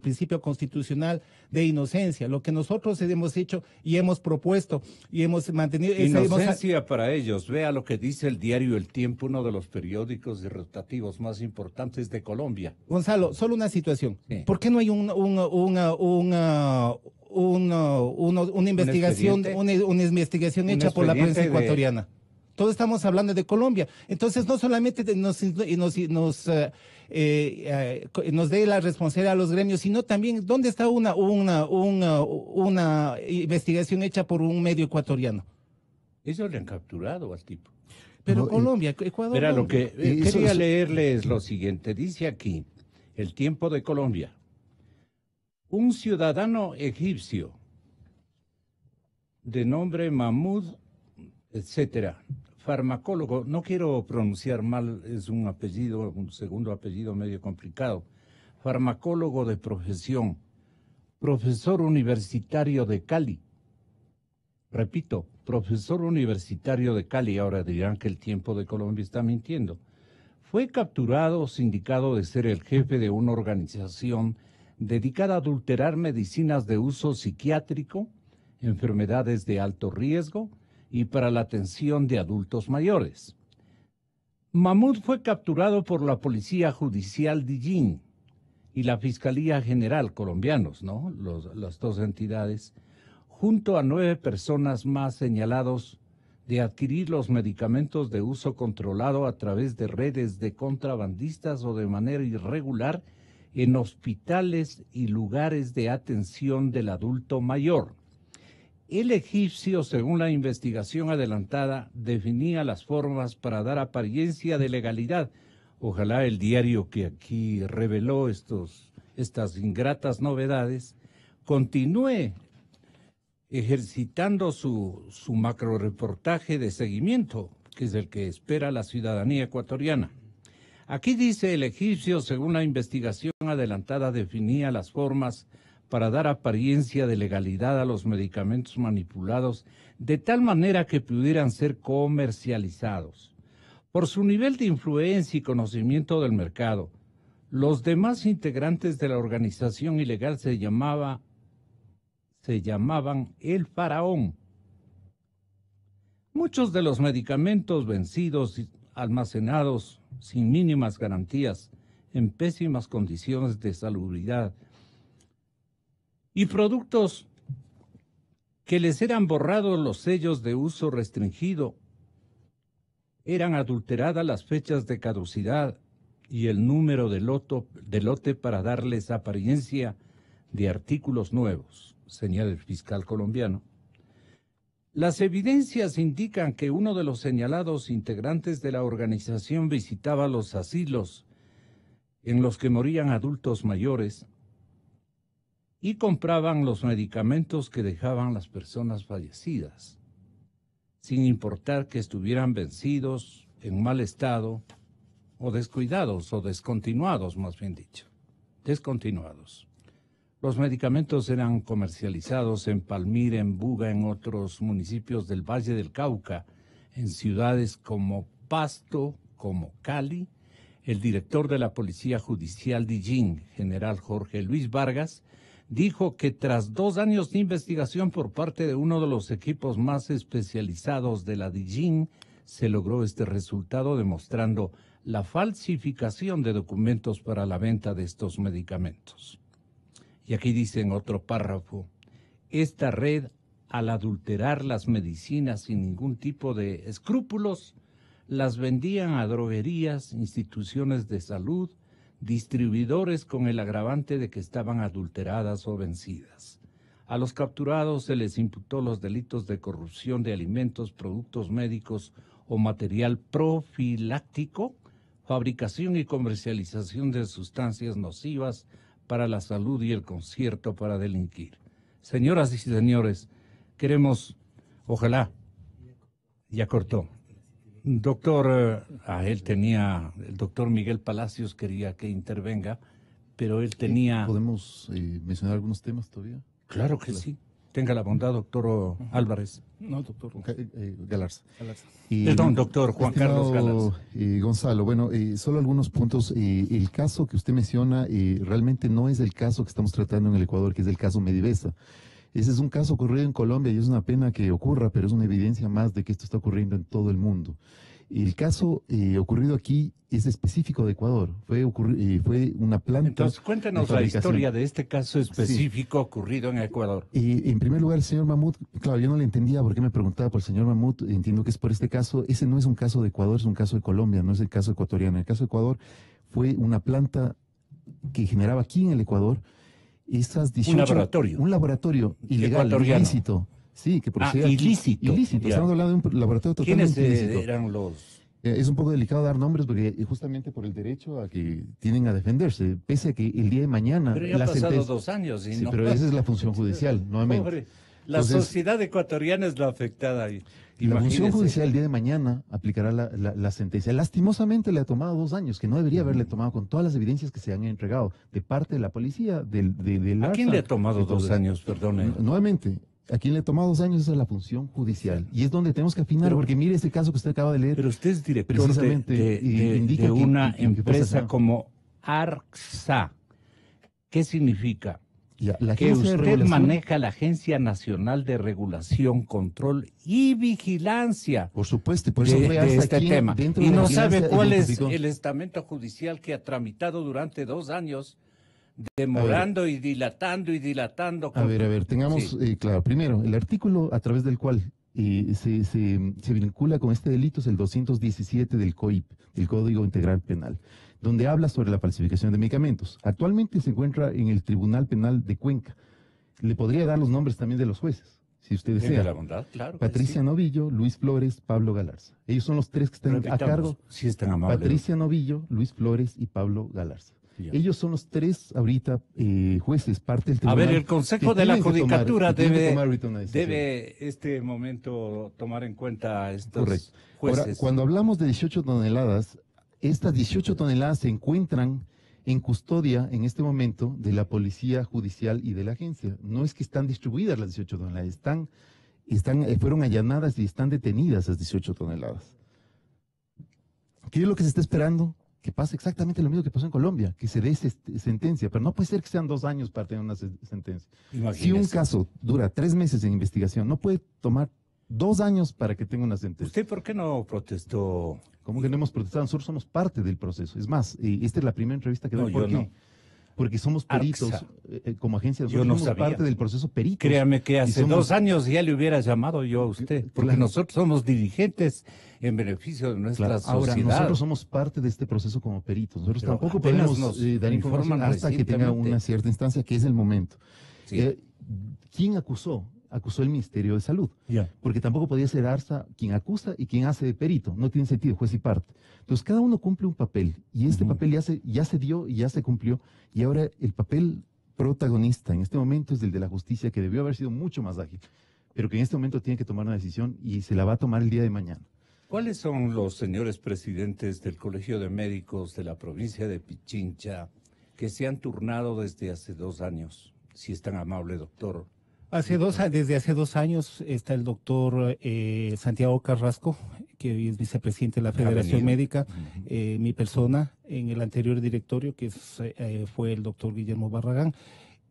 principio constitucional de inocencia. Lo que nosotros hemos hecho y hemos propuesto y hemos mantenido... Inocencia para ellos. Vea lo que dice el diario El Tiempo, uno de los periódicos y rotativos más importantes de Colombia. Gonzalo, solo una situación. Sí. ¿Por qué no hay una investigación hecha por la prensa ecuatoriana? Todos estamos hablando de Colombia. Entonces, no solamente nos dé la responsabilidad a los gremios, sino también, ¿dónde está una investigación hecha por un medio ecuatoriano? Ellos le han capturado al tipo. Pero No, Colombia, Ecuador... Verá, lo que eso quería es- leerles lo siguiente. Dice aquí, El Tiempo de Colombia. Un ciudadano egipcio de nombre Mahmoud, etcétera, farmacólogo, no quiero pronunciar mal, es un apellido, un segundo apellido medio complicado, farmacólogo de profesión, profesor universitario de Cali. Repito, profesor universitario de Cali. Ahora dirán que El Tiempo de Colombia está mintiendo. Fue capturado sindicado de ser el jefe de una organización dedicada a adulterar medicinas de uso psiquiátrico, enfermedades de alto riesgo y para la atención de adultos mayores. Mahmoud fue capturado por la Policía Judicial de Yín y la Fiscalía General colombianos, ¿no? Las dos entidades, junto a 9 personas más señalados de adquirir los medicamentos de uso controlado a través de redes de contrabandistas o de manera irregular en hospitales y lugares de atención del adulto mayor. El egipcio, según la investigación adelantada, definía las formas para dar apariencia de legalidad. Ojalá el diario que aquí reveló estas ingratas novedades continúe ejercitando su macroreportaje de seguimiento, que es el que espera la ciudadanía ecuatoriana. Aquí dice, el egipcio, según la investigación adelantada, definía las formas para dar apariencia de legalidad a los medicamentos manipulados de tal manera que pudieran ser comercializados. Por su nivel de influencia y conocimiento del mercado, los demás integrantes de la organización ilegal se llamaban el faraón. Muchos de los medicamentos vencidos y almacenados sin mínimas garantías, en pésimas condiciones de salubridad, y productos que les eran borrados los sellos de uso restringido, eran adulteradas las fechas de caducidad y el número de lote para darles apariencia de artículos nuevos, señala el fiscal colombiano. Las evidencias indican que uno de los señalados integrantes de la organización visitaba los asilos en los que morían adultos mayores y compraban los medicamentos que dejaban las personas o descuidados, o descontinuados, más bien dicho. Descontinuados. Los medicamentos eran comercializados en Palmira, en Buga, en otros municipios del Valle del Cauca, en ciudades como Pasto, como Cali. El director de la Policía Judicial Dillín, general Jorge Luis Vargas, dijo que tras 2 años de investigación por parte de uno de los equipos más especializados de la Dillín, se logró este resultado demostrando la falsificación de documentos para la venta de estos medicamentos. Y aquí dice en otro párrafo, esta red, al adulterar las medicinas sin ningún tipo de escrúpulos, las vendían a droguerías, instituciones de salud, distribuidores con el agravante de que estaban adulteradas o vencidas. A los capturados se les imputó los delitos de corrupción de alimentos, productos médicos o material profiláctico, fabricación y comercialización de sustancias nocivas para la salud y el concierto para delinquir. Señoras y señores, queremos, ojalá, ya cortó. Doctor, el doctor Miguel Palacios quería que intervenga, pero él tenía... ¿Podemos mencionar algunos temas todavía? Claro que sí. Tenga la bondad, doctor Álvarez. No, doctor. Galarza. Perdón, doctor Juan Carlos Galarza. Gonzalo, bueno, solo algunos puntos. El caso que usted menciona realmente no es el caso que estamos tratando en el Ecuador, que es el caso Medivesa. Ese es un caso ocurrido en Colombia y es una pena que ocurra, pero es una evidencia más de que esto está ocurriendo en todo el mundo. El caso ocurrido aquí es específico de Ecuador. Fue una planta. Entonces, cuéntenos la historia de este caso específico ocurrido en Ecuador. En primer lugar, el señor Mahmoud, claro, yo no le entendía por qué me preguntaba por el señor Mahmoud. Entiendo que es por este caso. Ese no es un caso de Ecuador, es un caso de Colombia, no es el caso ecuatoriano. El caso de Ecuador fue una planta que generaba aquí en el Ecuador esas 18, un laboratorio ilegal, ilícito. Sí, que procedía ilícito. Ilícito. Estamos hablando de un laboratorio totalmente ilícito. ¿Quiénes eran los...? Es un poco delicado dar nombres porque justamente por el derecho a que tienen a defenderse, pese a que el día de mañana... Pero ya han pasado 2 años. Y sí, no. pero esa es la función judicial, nuevamente. Pobre. La sociedad ecuatoriana es la afectada. La función judicial el día de mañana aplicará la sentencia. Lastimosamente le ha tomado 2 años, que no debería haberle tomado con todas las evidencias que se han entregado de parte de la policía, del ¿A quién le ha tomado 2 años, perdone? Nuevamente, a quien le ha tomado 2 años es la función judicial. Y es donde tenemos que afinar, porque mire ese caso que usted acaba de leer. Pero usted es director de una empresa como ARCSA. ¿Qué significa? Que usted maneja la Agencia Nacional de Regulación, Control y Vigilancia. Por supuesto, por eso fue de este tema. Y no sabe cuál es el estamento judicial que ha tramitado durante 2 años, demorando y dilatando. A ver, tengamos claro. Primero, el artículo a través del cual se vincula con este delito es el 217 del COIP, el Código Integral Penal, donde habla sobre la falsificación de medicamentos. Actualmente se encuentra en el Tribunal Penal de Cuenca. Le podría dar los nombres también de los jueces, si usted desea. La bondad, claro. Patricia Novillo, Luis Flores, Pablo Galarza. Ellos son los 3 que están a cargo. Si es tan amable. Patricia Novillo, Luis Flores y Pablo Galarza. Ya. Ellos son los 3 ahorita jueces, parte del tribunal. A ver, el Consejo de la Judicatura debe este momento tomar en cuenta estos jueces. Ahora, cuando hablamos de 18 toneladas, estas 18 toneladas se encuentran en custodia en este momento de la Policía Judicial y de la agencia. No es que están distribuidas las 18 toneladas, fueron allanadas y están detenidas las 18 toneladas. ¿Qué es lo que se está esperando? Que pase exactamente lo mismo que pasó en Colombia, que se dé sentencia, pero no puede ser que sean 2 años para tener una sentencia. Imagínese. Si un caso dura 3 meses en investigación, no puede tomar 2 años para que tenga una sentencia. ¿Usted por qué no protestó? ¿Cómo que no hemos protestado? Nosotros somos parte del proceso. Es más, esta es la primera entrevista que doy. ¿Por qué? Porque somos peritos, como agencia, nosotros somos parte del proceso peritos. Créame que hace 2 años ya le hubiera llamado yo a usted, porque nosotros somos dirigentes en beneficio de nuestra sociedad. Ahora, nosotros somos parte de este proceso como peritos. Nosotros tampoco podemos dar información hasta que tenga una cierta instancia, que es el momento. Sí. ¿Quién acusó? Acusó el Ministerio de Salud, porque tampoco podía ser ARSA quien acusa y quien hace de perito, no tiene sentido, juez y parte. Entonces cada uno cumple un papel, y este papel ya se dio y ya se cumplió, y ahora el papel protagonista en este momento es el de la justicia, que debió haber sido mucho más ágil, pero que en este momento tiene que tomar una decisión y se la va a tomar el día de mañana. ¿Cuáles son los señores presidentes del Colegio de Médicos de la provincia de Pichincha que se han turnado desde hace 2 años? Si es tan amable, doctor. Desde hace 2 años está el doctor Santiago Carrasco, que hoy es vicepresidente de la Federación Médica, mi persona en el anterior directorio, que fue el doctor Guillermo Barragán.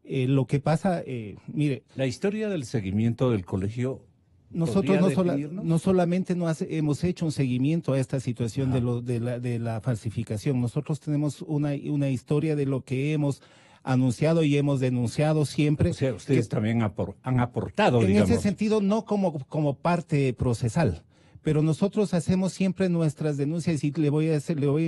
Lo que pasa, mire... La historia del seguimiento del colegio... Nosotros no solamente hemos hecho un seguimiento a esta situación de la falsificación, nosotros tenemos una historia de lo que hemos anunciado y hemos denunciado siempre. O sea, ustedes también han aportado, digamos. En ese sentido, no como parte procesal, pero nosotros hacemos siempre nuestras denuncias y le voy a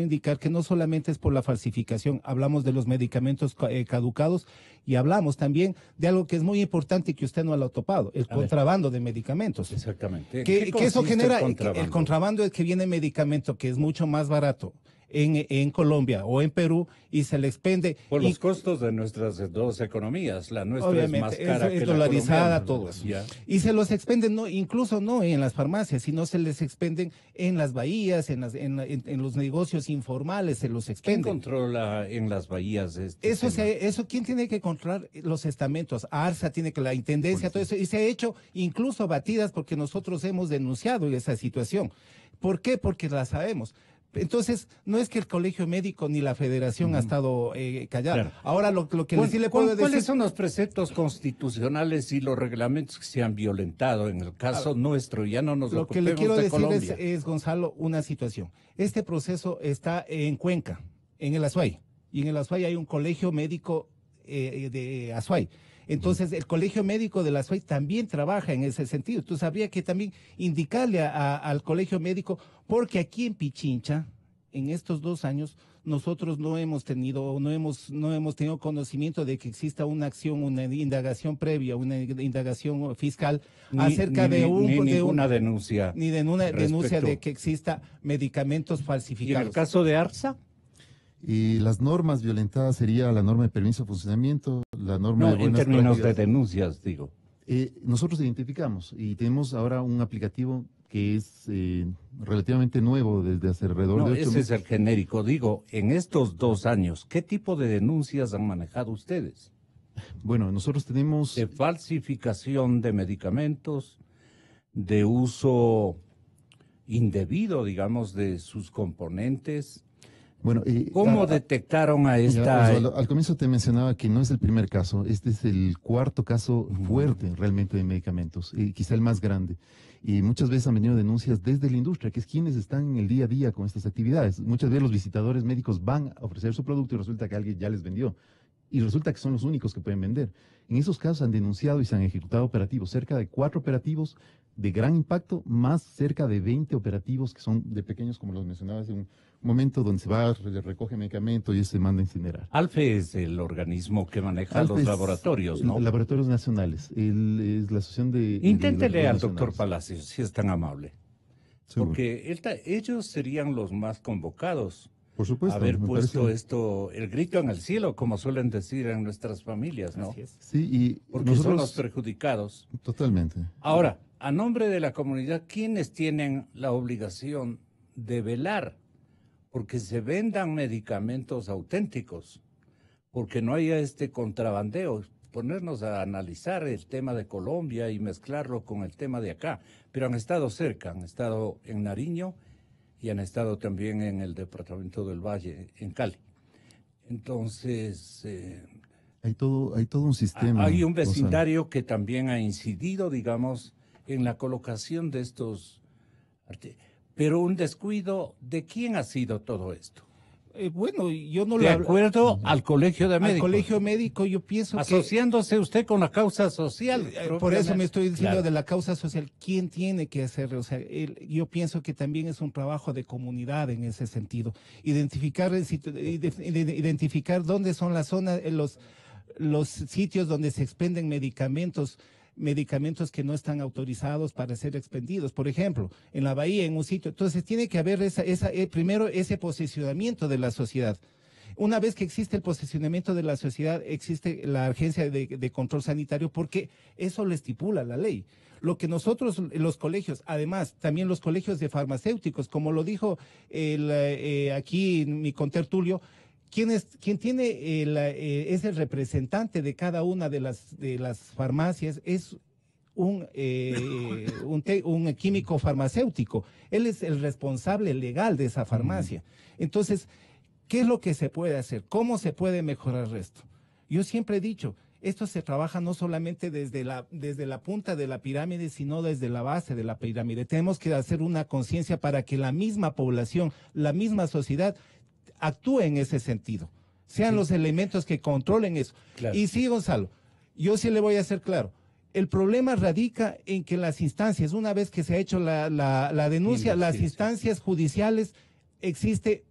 indicar que no solamente es por la falsificación, hablamos de los medicamentos caducados y hablamos también de algo que es muy importante y que usted no lo ha topado, el contrabando de medicamentos. Exactamente. Que eso genera, el contrabando es que viene medicamento que es mucho más barato en Colombia o en Perú y se le expende. Por los costos de nuestras 2 economías, la nuestra es más cara que dolarizada, la colombiana, todo eso. Ya. Y se los expenden, incluso no en las farmacias, sino se les expenden en las bahías, en los negocios informales, se los expenden. ¿Quién controla en las bahías eso ¿quién tiene que controlar? Los estamentos, ARSA tiene que, la Intendencia, todo eso, y se ha hecho incluso batidas porque nosotros hemos denunciado esa situación. ¿Por qué? Porque la sabemos. Entonces, no es que el colegio médico ni la federación ha estado callada. Claro. Ahora, lo que sí le puedo decir... ¿Cuáles son los preceptos constitucionales y los reglamentos que se han violentado en el caso nuestro? Ya no nos lo que le quiero decir es, Gonzalo, una situación. Este proceso está en Cuenca, en el Azuay. Y en el Azuay hay un colegio médico de Azuay. Entonces, el Colegio Médico de la Azuay también trabaja en ese sentido. Entonces, habría que también indicarle al Colegio Médico, porque aquí en Pichincha, en estos 2 años, nosotros no hemos tenido conocimiento de que exista una acción, una indagación previa, una indagación fiscal acerca de una denuncia. Ni de una denuncia de que exista medicamentos falsificados. ¿Y en el caso de ARSA? Y las normas violentadas sería la norma de permiso de funcionamiento, la norma de buenas en términos prácticas. de denuncias, digo. Nosotros identificamos y tenemos ahora un aplicativo que es relativamente nuevo desde hace alrededor de 8 meses. Ese es el genérico. Digo, en estos 2 años, ¿qué tipo de denuncias han manejado ustedes? Bueno, nosotros tenemos... De falsificación de medicamentos, de uso indebido, digamos, de sus componentes. Bueno, ¿cómo detectaron a esta...? Al comienzo te mencionaba que no es el primer caso, este es el 4º caso fuerte realmente de medicamentos, quizá el más grande. Y muchas veces han venido denuncias desde la industria, que es quienes están en el día a día con estas actividades. Muchas veces los visitadores médicos van a ofrecer su producto y resulta que alguien ya les vendió. Y resulta que son los únicos que pueden vender. En esos casos han denunciado y se han ejecutado operativos, cerca de 4 operativos de gran impacto, más cerca de 20 operativos que son de pequeños, como los mencionaba hace un momento, donde se va, recoge medicamento y se manda a incinerar. ALFE es el organismo que maneja los laboratorios, ¿no? Laboratorios nacionales. Es la asociación de... Inténtele al doctor Palacios, si es tan amable. Seguro. Porque ellos serían los más convocados. Por supuesto. Haber puesto esto, el grito en el cielo, como suelen decir en nuestras familias, ¿no? Así es. Sí, y porque nosotros son los perjudicados. Totalmente. Ahora, a nombre de la comunidad, ¿quiénes tienen la obligación de velar porque se vendan medicamentos auténticos? Porque no haya este contrabandeo. Ponernos a analizar el tema de Colombia y mezclarlo con el tema de acá. Pero han estado cerca, han estado en Nariño y han estado también en el departamento del Valle, en Cali. Entonces... hay todo un sistema. Hay un vecindario que también ha incidido, digamos, en la colocación de estos... Pero un descuido, ¿de quién ha sido todo esto? Bueno, yo no de acuerdo al Colegio de Médicos. Al Colegio Médico, yo pienso asociándose usted con la causa social. Por eso me estoy diciendo de la causa social. ¿Quién tiene que hacerlo? O sea, yo pienso que también es un trabajo de comunidad en ese sentido. Identificar dónde son las zonas, los sitios donde se expenden medicamentos que no están autorizados para ser expendidos. Por ejemplo, en la bahía, en un sitio. Entonces, tiene que haber primero ese posicionamiento de la sociedad. Una vez que existe el posicionamiento de la sociedad, existe la agencia de control sanitario, porque eso lo estipula la ley. Lo que nosotros, los colegios, además, también los colegios de farmacéuticos, como lo dijo aquí mi contertulio, quien tiene es el representante de cada una de las farmacias, es un químico farmacéutico. Él es el responsable legal de esa farmacia. Entonces, ¿qué es lo que se puede hacer? ¿Cómo se puede mejorar esto? Yo siempre he dicho, esto se trabaja no solamente desde la punta de la pirámide, sino desde la base de la pirámide. Tenemos que hacer una conciencia para que la misma población, la misma sociedad actúe en ese sentido. Sean los elementos que controlen eso. Claro. Y sí, Gonzalo, yo sí le voy a hacer claro. El problema radica en que las instancias, una vez que se ha hecho la denuncia, las instancias judiciales existe,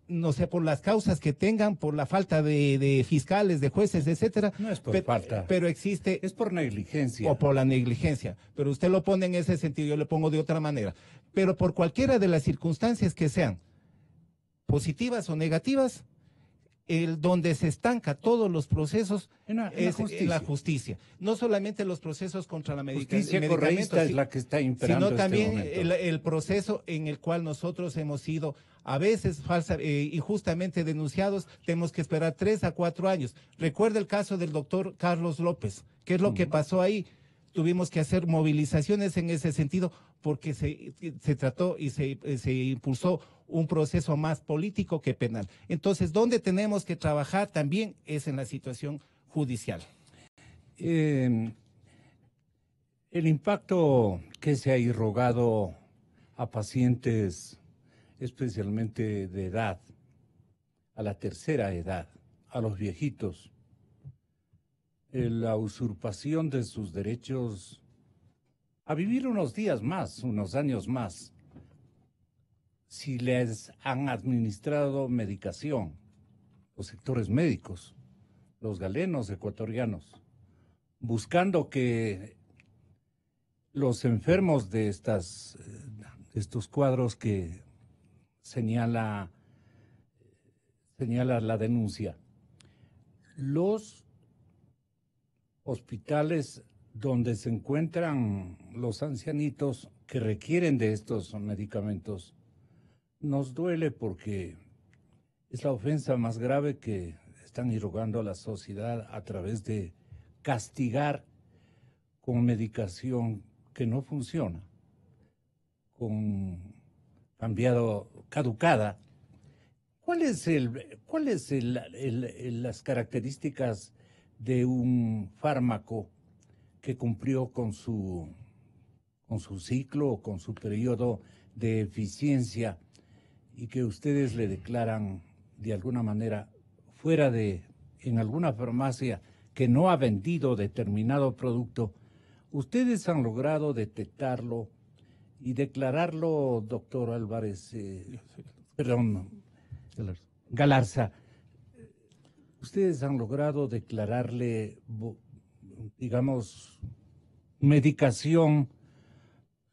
no sé, por las causas que tengan, por la falta de fiscales, de jueces, etcétera. No es por falta. Pero existe. Es por negligencia. O por la negligencia. Pero usted lo pone en ese sentido, yo lo pongo de otra manera. Pero por cualquiera de las circunstancias que sean, positivas o negativas, donde se estanca todos los procesos es en la justicia. No solamente los procesos contra la justicia correísta es la que está imperando, sino también este el proceso en el cual nosotros hemos sido a veces injustamente denunciados. Tenemos que esperar 3 a 4 años. Recuerda el caso del doctor Carlos López. ¿Qué es lo que pasó ahí? Tuvimos que hacer movilizaciones en ese sentido porque se trató y se impulsó un proceso más político que penal. Entonces, ¿dónde tenemos que trabajar también es en la situación judicial? El impacto que se ha irrogado a pacientes, especialmente de edad, a la tercera edad, a los viejitos, la usurpación de sus derechos a vivir unos días más, unos años más, si les han administrado medicación, los sectores médicos, los galenos ecuatorianos, buscando que los enfermos de estos cuadros que señala la denuncia, los hospitales donde se encuentran los ancianitos que requieren de estos medicamentos, nos duele porque es la ofensa más grave que están irrogando a la sociedad a través de castigar con medicación que no funciona, caducada. ¿Cuáles las características de un fármaco que cumplió con su ciclo o con su periodo de eficiencia y que ustedes le declaran de alguna manera fuera en alguna farmacia que no ha vendido determinado producto? Ustedes han logrado detectarlo y declararlo, doctor Álvarez, Galarza. Ustedes han logrado declararle, digamos, medicación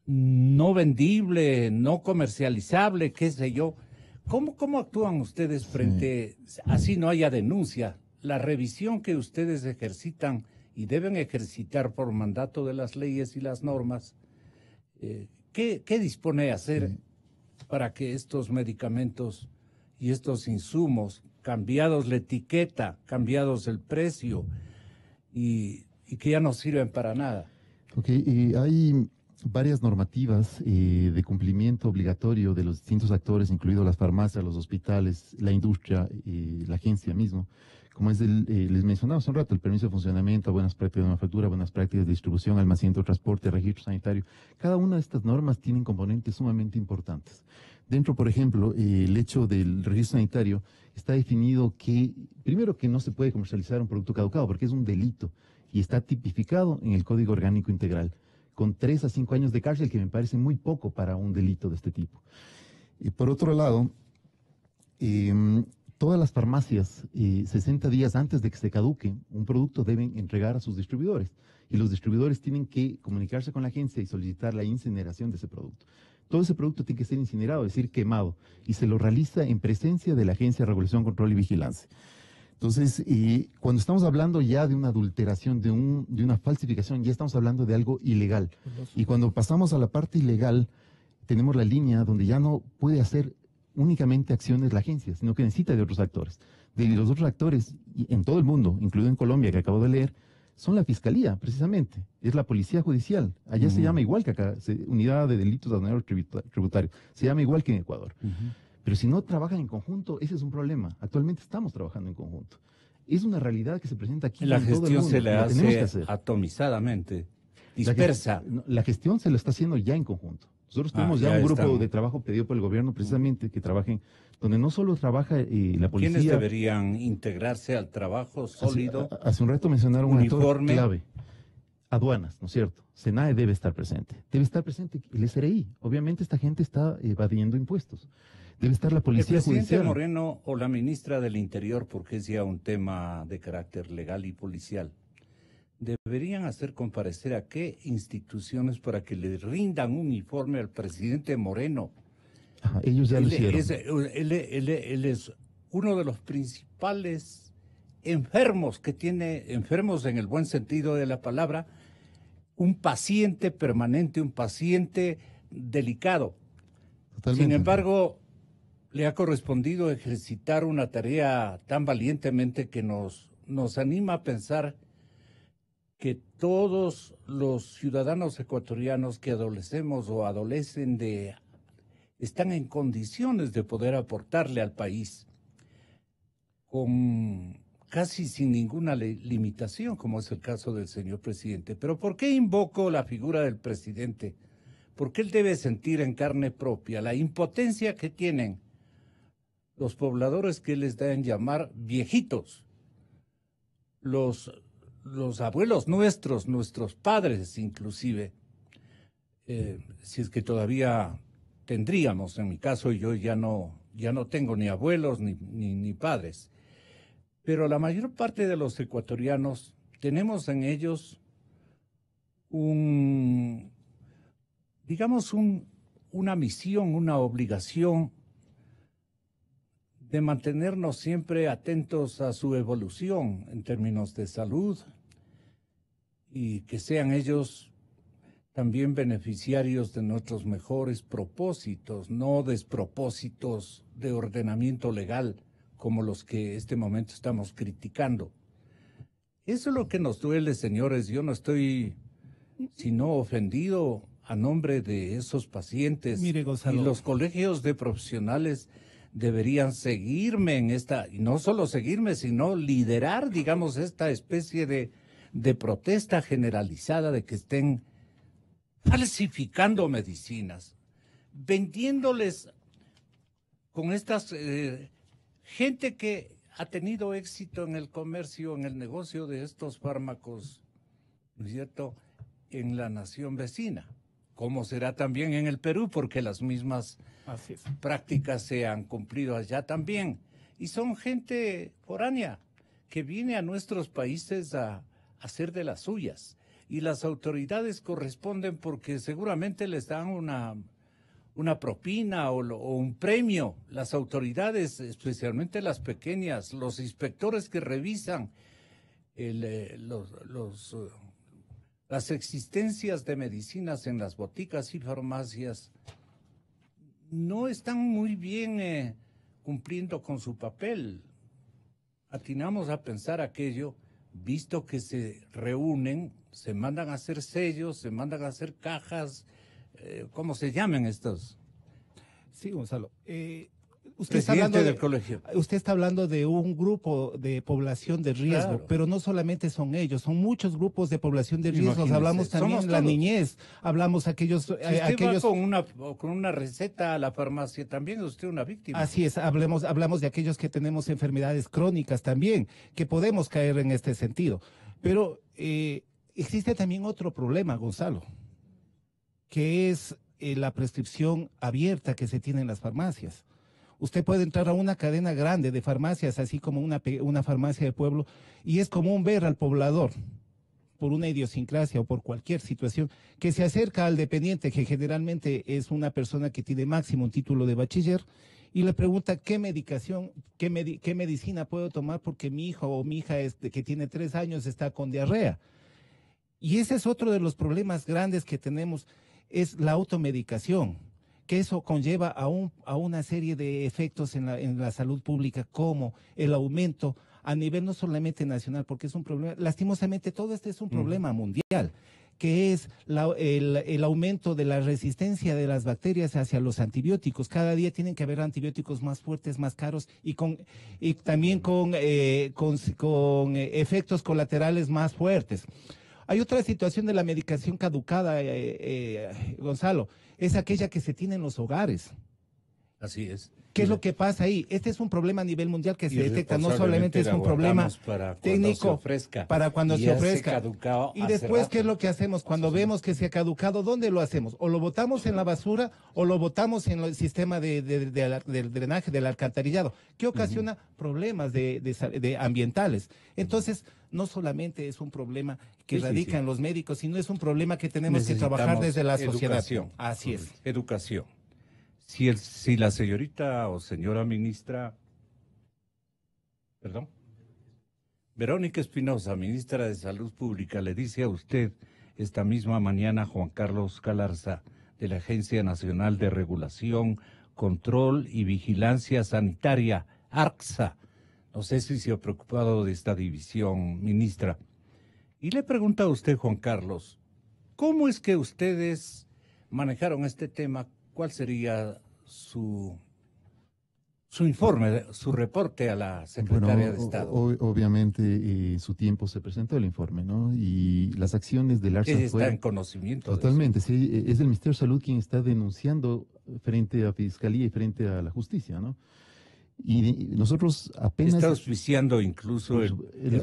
no vendible, no comercializable, qué sé yo. ¿Cómo actúan ustedes frente, así no haya denuncia, la revisión que ustedes ejercitan y deben ejercitar por mandato de las leyes y las normas? ¿Qué dispone a hacer para que estos medicamentos y estos insumos, cambiados la etiqueta, cambiados el precio y que ya no sirven para nada? Ok, hay varias normativas de cumplimiento obligatorio de los distintos actores, incluidos las farmacias, los hospitales, la industria y la agencia mismo, como es les mencionaba hace un rato, el permiso de funcionamiento, buenas prácticas de manufactura, buenas prácticas de distribución, almacenamiento, transporte, registro sanitario. Cada una de estas normas tienen componentes sumamente importantes. Dentro, por ejemplo, el hecho del registro sanitario está definido que, primero, que no se puede comercializar un producto caducado porque es un delito y está tipificado en el Código Orgánico Integral, con 3 a 5 años de cárcel, que me parece muy poco para un delito de este tipo. Y por otro lado, todas las farmacias, 60 días antes de que se caduque un producto, deben entregar a sus distribuidores. Y los distribuidores tienen que comunicarse con la agencia y solicitar la incineración de ese producto. Todo ese producto tiene que ser incinerado, es decir, quemado, y se lo realiza en presencia de la Agencia de Regulación, Control y Vigilancia. Entonces, cuando estamos hablando ya de una adulteración, de una falsificación, ya estamos hablando de algo ilegal. Y cuando pasamos a la parte ilegal, tenemos la línea donde ya no puede hacer únicamente acciones la agencia, sino que necesita de otros actores. De los otros actores en todo el mundo, incluido en Colombia, que acabo de leer, son la fiscalía, precisamente. Es la policía judicial. Allá se llama igual que acá, Unidad de Delitos de Aduanero Tributario. Se llama igual que en Ecuador. Pero si no trabajan en conjunto, ese es un problema. Actualmente estamos trabajando en conjunto. Es una realidad que se presenta aquí La en todo el gestión mundo. se le La tenemos que hace hacer. atomizadamente, dispersa. La gestión se lo está haciendo ya en conjunto. Nosotros tenemos ya un grupo de trabajo pedido por el gobierno precisamente que trabajen, donde no solo trabaja la policía. ¿Quiénes deberían integrarse al trabajo sólido? Hace un rato mencionaron un actor uniforme. clave. Aduanas, ¿no es cierto? SENAE debe estar presente. Debe estar presente el SRI. Obviamente esta gente está evadiendo impuestos. Debe estar la policía El presidente judicial. Moreno o la ministra del Interior, porque es ya un tema de carácter legal y policial, deberían hacer comparecer a qué instituciones para que le rindan un informe al presidente Moreno. Ajá, ellos ya lo hicieron. Él es uno de los principales enfermos que tiene, enfermos en el buen sentido de la palabra, un paciente permanente, un paciente delicado. Totalmente. Sin embargo, le ha correspondido ejercitar una tarea tan valientemente que nos anima a pensar que todos los ciudadanos ecuatorianos que adolecemos o adolecen están en condiciones de poder aportarle al país con casi sin ninguna limitación, como es el caso del señor presidente. Pero ¿por qué invoco la figura del presidente? Porque él debe sentir en carne propia la impotencia que tienen los pobladores que les deben llamar viejitos, los abuelos nuestros padres inclusive, si es que todavía tendríamos, en mi caso yo ya no tengo ni abuelos ni padres, pero la mayor parte de los ecuatorianos tenemos en ellos una misión, una obligación de mantenernos siempre atentos a su evolución en términos de salud y que sean ellos también beneficiarios de nuestros mejores propósitos, no despropósitos de ordenamiento legal como los que este momento estamos criticando. Eso es lo que nos duele, señores. Yo no estoy sino ofendido a nombre de esos pacientes. Mire, Gonzalo, y los colegios de profesionales deberían seguirme en esta, y no solo seguirme, sino liderar, digamos, esta especie de protesta generalizada de que estén falsificando medicinas, vendiéndoles con estas gente que ha tenido éxito en el comercio, en el negocio de estos fármacos, ¿no es cierto?, en la nación vecina. Como será también en el Perú, porque las mismas prácticas se han cumplido allá también. Y son gente foránea que viene a nuestros países a hacer de las suyas. Y las autoridades corresponden porque seguramente les dan una propina o un premio. Las autoridades, especialmente las pequeñas, los inspectores que revisan las existencias de medicinas en las boticas y farmacias, no están muy bien cumpliendo con su papel. Atinamos a pensar aquello, visto que se reúnen, se mandan a hacer sellos, se mandan a hacer cajas, ¿cómo se llaman estos? Sí, Gonzalo. Usted está hablando del colegio. Usted está hablando de un grupo de población de riesgo, Claro. pero no solamente son ellos, son muchos grupos de población de riesgo. Imagínese, Hablamos también somos de la todos. niñez, hablamos aquellos... Si usted aquellos va con una receta a la farmacia, también es usted una víctima. Así es, hablamos de aquellos que tenemos enfermedades crónicas también, que podemos caer en este sentido. Pero existe también otro problema, Gonzalo, que es la prescripción abierta que se tiene en las farmacias. Usted puede entrar a una cadena grande de farmacias, así como una farmacia de pueblo, y es común ver al poblador, por una idiosincrasia o por cualquier situación, que se acerca al dependiente, que generalmente es una persona que tiene máximo un título de bachiller, y le pregunta qué medicación, qué medicina puedo tomar porque mi hijo o mi hija que tiene 3 años está con diarrea. Y ese es otro de los problemas grandes que tenemos, es la automedicación, que eso conlleva a una serie de efectos en la salud pública, como el aumento a nivel no solamente nacional, porque es un problema, lastimosamente todo este es un problema mundial, que es el aumento de la resistencia de las bacterias hacia los antibióticos. Cada día tienen que haber antibióticos más fuertes, más caros y también con efectos colaterales más fuertes. Hay otra situación de la medicación caducada, Gonzalo, es aquella que se tiene en los hogares. Así es. ¿Qué es lo que pasa ahí? Este es un problema a nivel mundial que se detecta, no solamente es un problema técnico para cuando se ofrezca. Y después, ¿qué es lo que hacemos? Cuando vemos que se ha caducado, ¿dónde lo hacemos? O lo botamos en la basura o lo botamos en el sistema del drenaje, del alcantarillado, que ocasiona problemas de ambientales. Entonces, no solamente es un problema que radica en los médicos, sino es un problema que tenemos que trabajar desde la sociedad. Educación. Así es. Educación. Si la señorita o señora ministra, Verónica Espinosa, ministra de Salud Pública, le dice a usted esta misma mañana, Juan Carlos Galarza, de la Agencia Nacional de Regulación, Control y Vigilancia Sanitaria, ARCSA, no sé si se ha preocupado de esta división, ministra, y le pregunta a usted, Juan Carlos, ¿cómo es que ustedes manejaron este tema? ¿Cuál sería su informe, su reporte a la secretaria de Estado? Obviamente, en su tiempo se presentó el informe, ¿no? Y las acciones del ARCSA ¿Ella está en conocimiento? Totalmente, sí. Es el Ministerio de Salud quien está denunciando frente a Fiscalía y frente a la Justicia, ¿no? Y nosotros apenas... Está auspiciando incluso el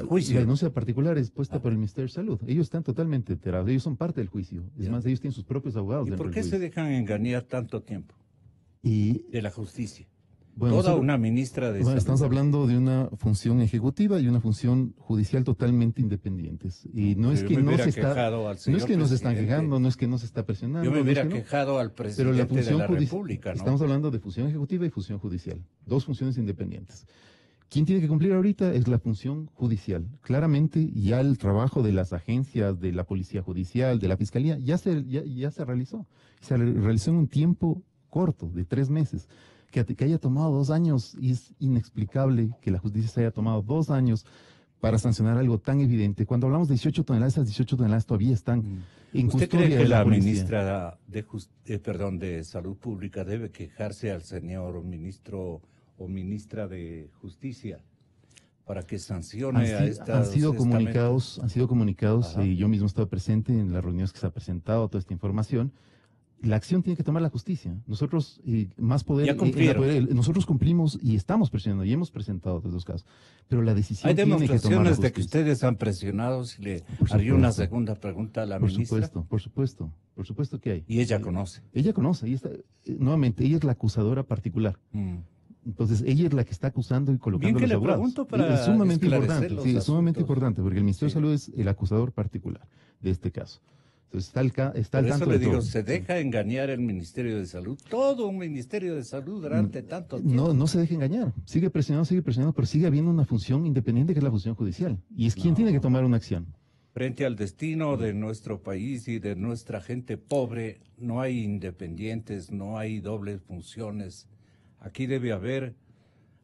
juicio. La denuncia particular es puesta por el Ministerio de Salud. Ellos están totalmente enterados, ellos son parte del juicio. Es más, ellos tienen sus propios abogados. ¿Y por qué se dejan engañar tanto tiempo de la justicia? Bueno, Toda una ministra de Salud. Estamos hablando de una función ejecutiva y una función judicial totalmente independientes. Y no es que no se están quejando, no es que no se está presionando. Yo me hubiera quejado al presidente de la República, ¿no? Estamos hablando de función ejecutiva y función judicial, dos funciones independientes. ¿Quién tiene que cumplir ahorita? Es la función judicial. Claramente ya el trabajo de las agencias, de la Policía Judicial, de la Fiscalía, ya se realizó. Se realizó en un tiempo corto, de 3 meses. Que haya tomado 2 años, y es inexplicable que la justicia se haya tomado 2 años para sancionar algo tan evidente. Cuando hablamos de 18 toneladas, esas 18 toneladas todavía están en ¿Usted custodia cree que de la ministra de Salud Pública debe quejarse al señor ministro o ministra de Justicia para que sancione a estas... Han sido comunicados, y yo mismo he estado presente en las reuniones que se ha presentado toda esta información. La acción tiene que tomar la justicia. Nosotros, más poder... Ya cumplieron. Nosotros cumplimos y estamos presionando y hemos presentado estos casos. Pero la decisión ¿Hay tiene que tomar la justicia. demostraciones de que ustedes han presionado? Si le haría una segunda pregunta a la ministra. Por supuesto que hay. Y ella conoce. Ella conoce. Nuevamente, ella es la acusadora particular. Entonces, ella es la que está acusando y colocando Bien que los le abogados. pregunto para es sumamente importante. los Sí, es sumamente asuntos. importante, porque el Ministerio de Salud es el acusador particular de este caso. Entonces, está al Por tanto eso le de digo, todo. se deja engañar el Ministerio de Salud, todo un Ministerio de Salud durante tanto tiempo. No se deje engañar. Sigue presionando, pero sigue habiendo una función independiente que es la función judicial. Y es quien tiene que tomar una acción. Frente al destino de nuestro país y de nuestra gente pobre, no hay independientes, no hay dobles funciones. Aquí debe haber,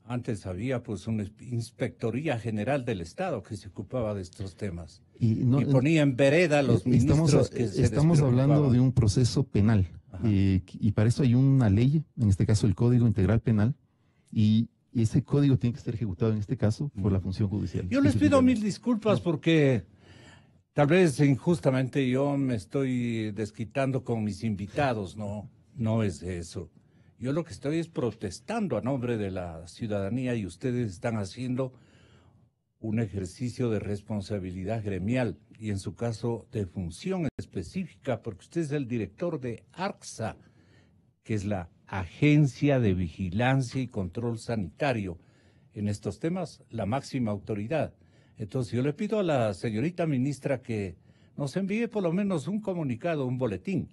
antes había pues una Inspectoría General del Estado que se ocupaba de estos temas. Y ponía en vereda a los ministros que se Estamos hablando de un proceso penal. Y para eso hay una ley, en este caso el Código Integral Penal, y ese código tiene que ser ejecutado en este caso por la función judicial. Yo les pido 1000 disculpas porque tal vez injustamente yo me estoy desquitando con mis invitados, no es eso. Yo lo que estoy es protestando a nombre de la ciudadanía y ustedes están haciendo un ejercicio de responsabilidad gremial y en su caso de función específica, porque usted es el director de ARCSA, que es la Agencia de Vigilancia y Control Sanitario. En estos temas, la máxima autoridad. Entonces yo le pido a la señorita ministra que nos envíe por lo menos un comunicado, un boletín,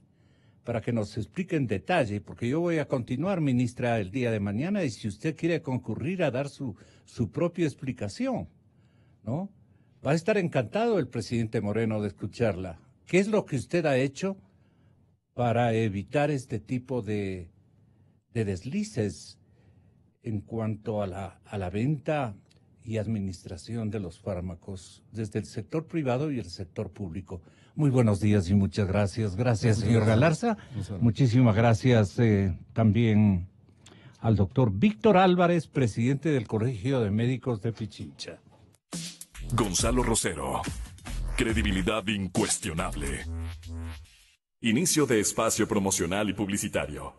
para que nos explique en detalle, porque yo voy a continuar, ministra, el día de mañana, y si usted quiere concurrir a dar su propia explicación, ¿no? Va a estar encantado el presidente Moreno de escucharla. ¿Qué es lo que usted ha hecho para evitar este tipo de deslices en cuanto a la venta y administración de los fármacos desde el sector privado y el sector público? Muy buenos días y muchas gracias. Gracias, señor Galarza. Muchísimas gracias también al doctor Víctor Álvarez, presidente del Colegio de Médicos de Pichincha. Gonzalo Rosero. Credibilidad incuestionable. Inicio de espacio promocional y publicitario.